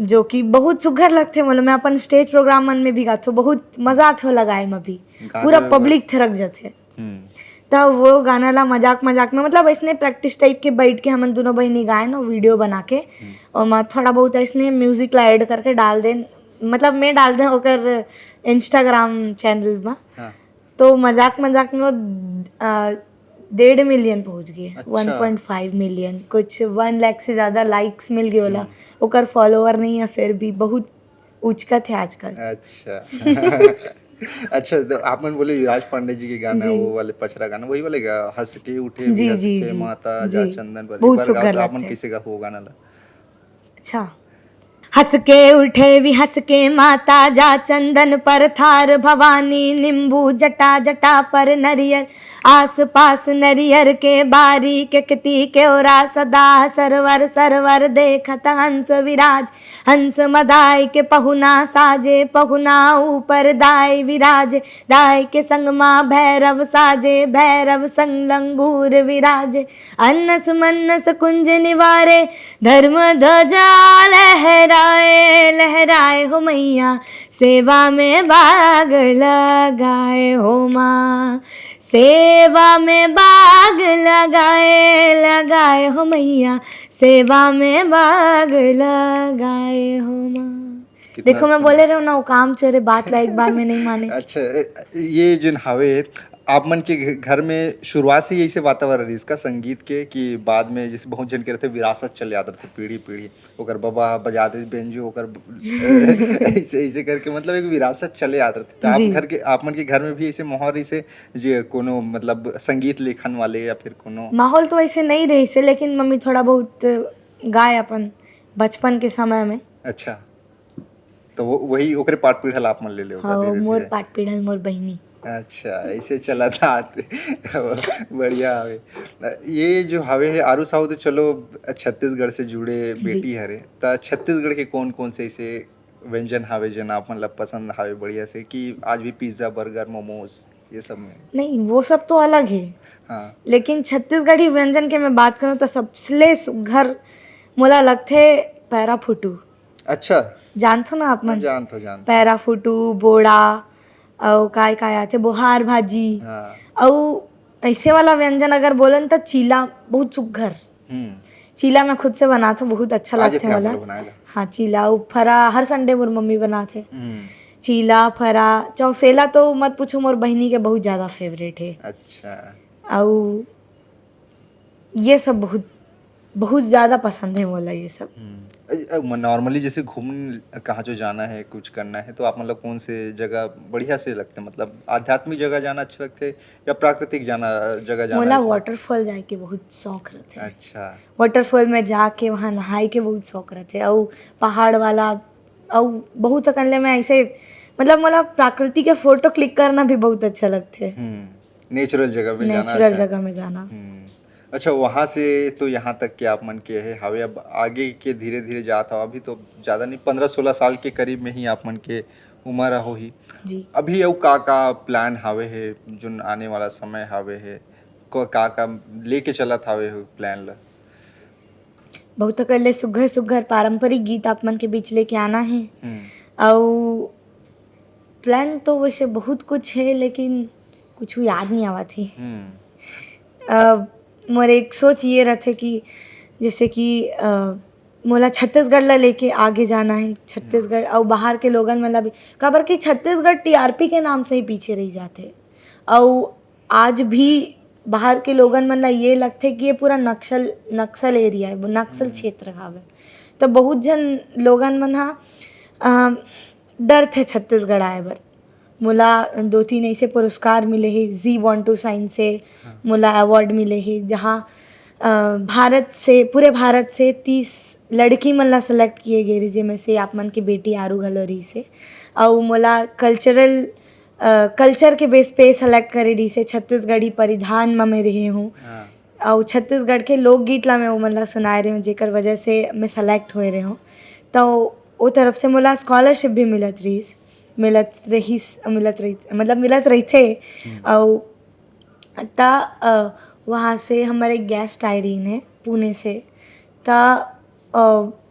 जो कि बहुत सुघर लगते। मतलब मैं अपन स्टेज प्रोग्राम मन में भी गाते, बहुत मजा आते लगाए में भी, गाने पूरा में पब्लिक थिरक जाते। तब वो गाना ला मजाक मजाक में मतलब ऐसने प्रैक्टिस टाइप के बैठ के हम दोनों बहनी गाए ना वीडियो बना के, और मैं थोड़ा बहुत ऐसने म्यूजिक ला ऐड करके डाल दे, मतलब मैं डाल दे ओकर इंस्टाग्राम चैनल में। हाँ। तो मजाक मजाक में वो 1.5 मिलियन पहुंच गए। अच्छा। 1.5 मिलियन, कुछ 1 लाख से ज़्यादा लाइक्स मिल गए होला। ओकर फॉलोअर नहीं है, फिर भी बहुत उचकत है आजकल। अच्छा अच्छा, तो आप मन बोले युवराज पांडे जी के गाना, जी। वो वाले पचरा गाना वही वाले गा, हंस के उठे भी जी हंस जी के जी माता जी, जा चंदन पर, एक बहुत बार गाओ सुघर तो आप मन लगते। कैसे गा वो गाना ला? अच्छा। हंस के उठे भी हंस के माता जा चंदन पर थार भवानी, नींबू जटा जटा पर नरियर, आस पास नरियर के बारी के कती के ओरा सदा सरवर सरवर देखत हंस विराज, हंस मदाय के पहुना साजे, पहुना ऊपर दाय विराज, दाय के संग माँ भैरव साजे, भैरव संग लंगूर विराज, अन्नस मन्नस कुंज निवारे, धर्म ध्वजा लहराए लहराए हो मैया, सेवा में बाग लगाए हो माँ, सेवा में बाग लगाए लगाए हो मैया, सेवा में बाग लगाए हो माँ। कितना देखो मैं सुंदर। बोले रहा हूँ ना, वो काम चोरे बात ला एक बार में नहीं माने। अच्छा, ये जो हवे आप मन के घर में शुरुआत से ही ऐसे वातावरण है इसका संगीत के, कि बाद में जैसे बहुत जन के रहते विरासत चले आते थे पीढ़ी पीढ़ी, ओकर बाबा बजाते बेंजो, ओकर ऐसे ऐसे करके मतलब एक विरासत चले आते थे। तो आप जी। घर के आप मन के घर में भी ऐसे माहौल ऐसे जे कोनो मतलब संगीत लेखन वाले या फिर कोनो? माहौल तो ऐसे नहीं रही से, लेकिन मम्मी थोड़ा बहुत गाए अपन बचपन के समय में। अच्छा, तो वो वही ओकरे पाठ पीढ़ल आप मन ले ले होगा हाँ, धीरे मोर धीरे। पाट पीढ़ल मोर बहिनी। अच्छा, ऐसे चला था आते बढ़िया हवे। ये जो हवे है आरू साहू, तो चलो छत्तीसगढ़ से जुड़े बेटी हरे, त छत्तीसगढ़ के कौन कौन से ऐसे व्यंजन हवे जन आप मन ला पसंद हवे बढ़िया से, कि आज भी पिज्जा बर्गर मोमोज ये सब में? नहीं, वो सब तो अलग है, हाँ। लेकिन छत्तीसगढ़ी व्यंजन के मैं बात करूँ तो सबसे सुघर मोला लगथे पैरा फुटू। अच्छा, जानथो ना आप मैं मन? जानता हूँ। पैरा फुटू, बोड़ा, और काय काय आथे, बोहार भाजी, हाँ। और ऐसे वाला व्यंजन अगर बोलन तो चीला बहुत सुघर। चीला मैं खुद से बनाता हूँ, बहुत अच्छा आज लगता थे है आप वाला। लोग बनाएगा? हाँ, चीला फरा हर संडे मोर मम्मी बनाते। चीला फरा चौसेला तो मत पूछो, मोर बहनी के बहुत ज़्यादा फेवरेट है। अच्छा। और ये सब बहुत बहुत ज़्यादा पसंद है मोला ये सब। नॉर्मली जैसे घूम कहाँ जो जाना है कुछ करना है, तो आप मतलब कौन से जगह बढ़िया से लगते, मतलब आध्यात्मिक जगह जाना अच्छा लगते या प्राकृतिक जगह जाना? मोला वाटरफॉल जाए के बहुत शौक रहते। अच्छा। वाटरफॉल में जाके वहाँ नहाए के बहुत शौक रहते, और पहाड़ वाला, और बहुत सकनले में ऐसे मतलब मोला प्रकृति के फोटो क्लिक करना भी बहुत अच्छा लगते। नेचुरल जगह में जाना? नेचुरल अच्छा। जगह में जाना। अच्छा, वहाँ से तो यहाँ तक के आप मन के है हवे, अब आगे के धीरे धीरे जाता हो, अभी तो ज़्यादा नहीं 15-16 साल के करीब में ही आप मन के उम्र हो ही जी। अभी, अब का प्लान हावे है जो आने वाला समय हावे है? का लेके चलत हावे हो प्लान ला? बहुत अकले सुघर सुघर पारंपरिक गीत आप मन के बीच लेके आना है। और प्लान तो वैसे बहुत कुछ है लेकिन कुछ याद नहीं आवा थी। मोर एक सोच ये रहते कि जैसे कि मोला छत्तीसगढ़ ला लेके आगे जाना है। छत्तीसगढ़ और बाहर के लोगन मतलब भी काबर कि छत्तीसगढ़ टीआरपी के नाम से ही पीछे रह जाते। और आज भी बाहर के लोगन मन ला ये लगते कि ये पूरा नक्सल एरिया है, नक्सल क्षेत्र हावे। तो बहुत जन लोगन मन हा डर थे छत्तीसगढ़ आए बर। मोला 2-3 ऐसे पुरस्कार मिले ही Zee1 साइन से मोला अवार्ड मिले ही जहाँ पूरे भारत से 30 लड़की मन ला सेलेक्ट किए गए रही जिसमें से आप मन की बेटी आरू घलोरी से। और मोला कल्चर के बेस पे सेलेक्ट करे रही से छत्तीसगढ़ी परिधान में मैं रही हूँ। और छत्तीसगढ़ के लोकगीत ला मैं वो मन ला सुनाए रही हूँ जेकर वजह से मैं सेलेक्ट होए रही हूँ। तो वो तरफ से मोला स्कॉलरशिप भी मिलत रही थे। और वहाँ से हमारे गेस्ट आए रही हैं पुणे से।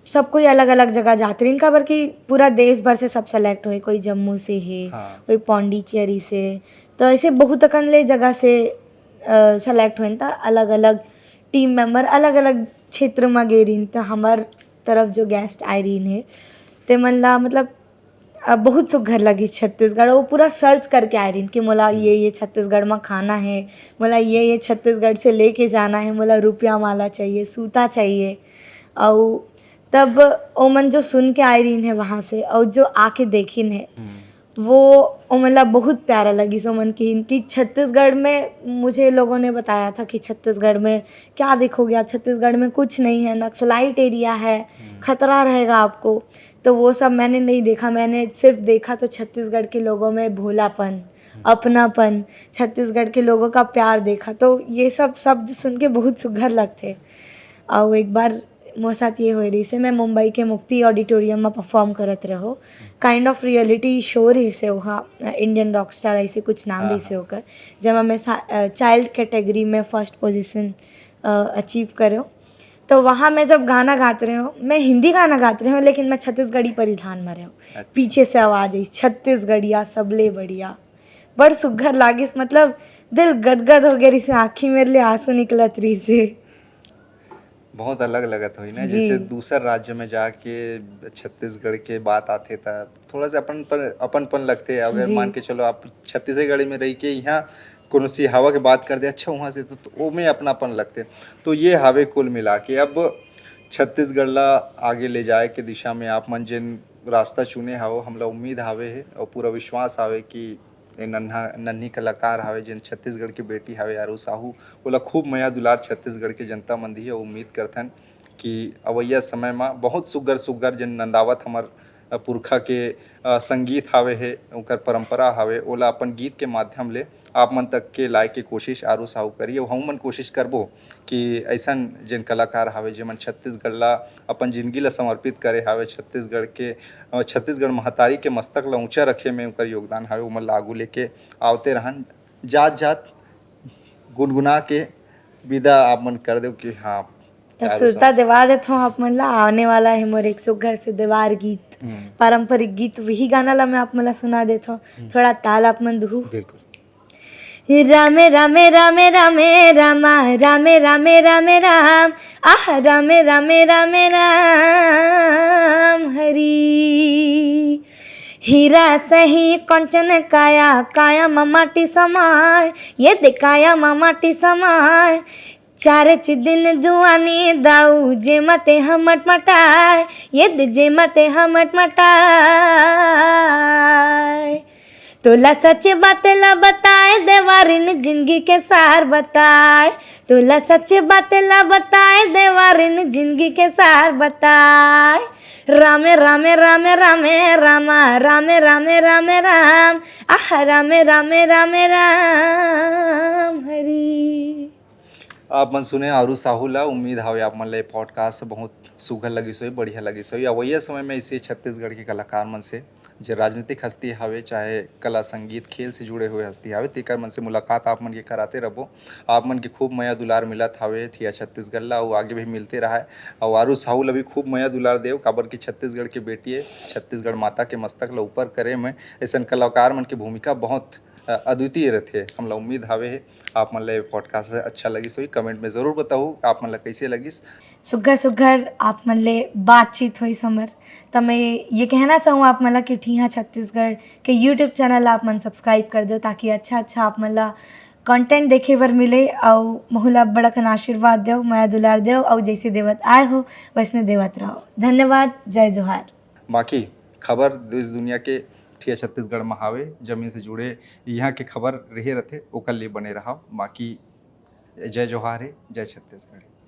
सब कोई अलग अलग जगह जाते रही काबर कि पूरा देश भर से सब सेलेक्ट हुए। कोई जम्मू से है, कोई पौंडीचेरी से, तो ऐसे बहुत अकनले जगह से सेलेक्ट हुए। तो अलग अलग टीम मेंबर अलग अलग क्षेत्र में गए रही। तो हमार तरफ जो गेस्ट आए रही है ते मन ला मतलब बहुत सुघर लगी छत्तीसगढ़। वो पूरा सर्च करके आए रही कि मोला ये छत्तीसगढ़ में खाना है, मोला ये छत्तीसगढ़ से लेके जाना है, मोला रुपया माला चाहिए, सूता चाहिए। और तब ओमन जो सुन के आए रही है वहाँ से और जो आके देखी है वो मतलब बहुत प्यारा लगी। सो मन की इनकी छत्तीसगढ़ में मुझे लोगों ने बताया था कि छत्तीसगढ़ में क्या देखोगे आप, छत्तीसगढ़ में कुछ नहीं है, नक्सलाइट एरिया है, खतरा रहेगा आपको। तो वो सब मैंने नहीं देखा। मैंने सिर्फ देखा तो छत्तीसगढ़ के लोगों में भोलापन, अपनापन, छत्तीसगढ़ के लोगों का प्यार देखा। तो ये सब शब्द सुन के बहुत सुघर लगते। और एक बार मोर साथ ये हो रही से मैं मुंबई के मुक्ति ऑडिटोरियम में परफॉर्म करत रहो। काइंड ऑफ रियलिटी शो रही से वहाँ, इंडियन रॉक स्टार ऐसे कुछ नाम रही से होकर, जब मैं चाइल्ड कैटेगरी में फर्स्ट पोजीशन अचीव करो। तो वहाँ मैं जब गाना गाते रहे हो, मैं हिंदी गाना गाते रहे हो लेकिन मैं छत्तीसगढ़ी परिधान में रहो। पीछे से आवाज़ आई छत्तीसगढ़िया सबले बढ़िया, बड़ सुघर लागिस। मतलब दिल गदगद हो गया रही से, आँखी मेरे लिए आंसू निकलत रही से। बहुत अलग लगत हुई ना, जैसे दूसर राज्य में जाके छत्तीसगढ़ के बात आते था थोड़ा सा अपनपन लगते। अगर मान के चलो आप छत्तीसगढ़ में रही के यहाँ कोनो सी हवा के बात कर दे अच्छा वहाँ से तो वो में अपनापन लगते। तो ये हवे कुल मिला के अब छत्तीसगढ़ ला आगे ले जाए के दिशा में आप मन जिन रास्ता चुने हाओ, हमला उम्मीद हावे है और पूरा विश्वास हावे कि नन्ही कलाकार हावे जिन छत्तीसगढ़ की बेटी हावे आरू साहू ओला खूब मया दुलार छत्तीसगढ़ के जनता मन दी है। उम्मीद करथन कि अवैया समय में बहुत सुग्घर जिन नंदावत हमर पुरखा के संगीत हावे है, ओकर परंपरा हावे, ओला अपन गीत के माध्यम ले आप मन तक के लाए के कोशिश आरू साहू करी। और हम मन कोशिश करबो कि ऐसन जिन कलाकार हावे जेमन छत्तीसगढ़ ला अपन जिंदगी ला समर्पित करे हावे, छत्तीसगढ़ महतारी के मस्तक ला ऊंचा रखे में उनकर योगदान हावे, ओमन ला आगू लेके आवते रहन। जात गुनगुना के विदा आप मन कर दो कि हाँ सुरता दिवा देत हूँ आप मन ला। आने वाला है मोर एक सुघर से देवार गीत, पारंपरिक गीत, वही गाना ला मैं आप मन ला सुना देत हूँ। थोड़ा ताल आप मन दहू। बिल्कुल। रामे रामे रामे रामे रामा रामे रामे रामे राम, आह रामे रामे रामे राम हरी। हीरा सही कंचन काया, काया माटी समाय, ये दे काया माटी समाय। चार दिन जुआनी दाऊ जे मते हमट मटाय, ये दे जे मते हमट मटाय। तोला सच बात ला बताए देवारिन जिंदगी के सार बताए, तोला सच बात ला बताए देवारिन जिंदगी के सार बताए। रामे रामे रामे रामे रामा रामे रामे रामे राम, आह रामे रामे रामे राम हरी। आप मन सुने आरू साहू ला उम्मीद हावे आप मन ले पॉडकास्ट बहुत सुघर लगिस होही, बढ़िया लगिस होही। अवइया समय में इसे छत्तीसगढ़ के कलाकार मन से जो राजनीतिक हस्ती हावे चाहे कला संगीत खेल से जुड़े हुए हस्ती हावे तेकर मन से मुलाकात आप मन के कराते रहो। आप मन के खूब मया दुलार मिलत हावे थिया छत्तीसगढ़ ला अउ आगे भी मिलते रहा। और आरू साहू ला भी खूब मया दुलार देव काबर की छत्तीसगढ़ के बेटी है, छत्तीसगढ़ माता के मस्तक ला ऊपर करे में ऐसा कलाकार मन की भूमिका बहुत अद्वितीय रहते। हमला उम्मीद हावे आप मन ला पॉडकास्ट अच्छा लगिस होही। कमेंट में ज़रूर बताओ आप मन ला कैसे लगिस। सुग्घर सुग्घर आप मन ले बातचीत होई समर। तो मैं ये कहना चाहूँ आप मन ला कि ठिहा छत्तीसगढ़ के यूट्यूब चैनल आप मन सब्सक्राइब कर दो ताकि अच्छा अच्छा आप मन ला कंटेंट देखे बर मिले और मोहला बड़कन आशीर्वाद देव, माया दुलार देव और जैसे देवत आए हो वैसने देवत रहो। धन्यवाद, जय जोहार। बाकी खबर देश दुनिया के ठिया छत्तीसगढ़ में हावे, जमीन से जुड़े यहाँ के खबर रहे रहते ओकर लिए बने रहा। बाकी जय जोहार है, जय छत्तीसगढ़।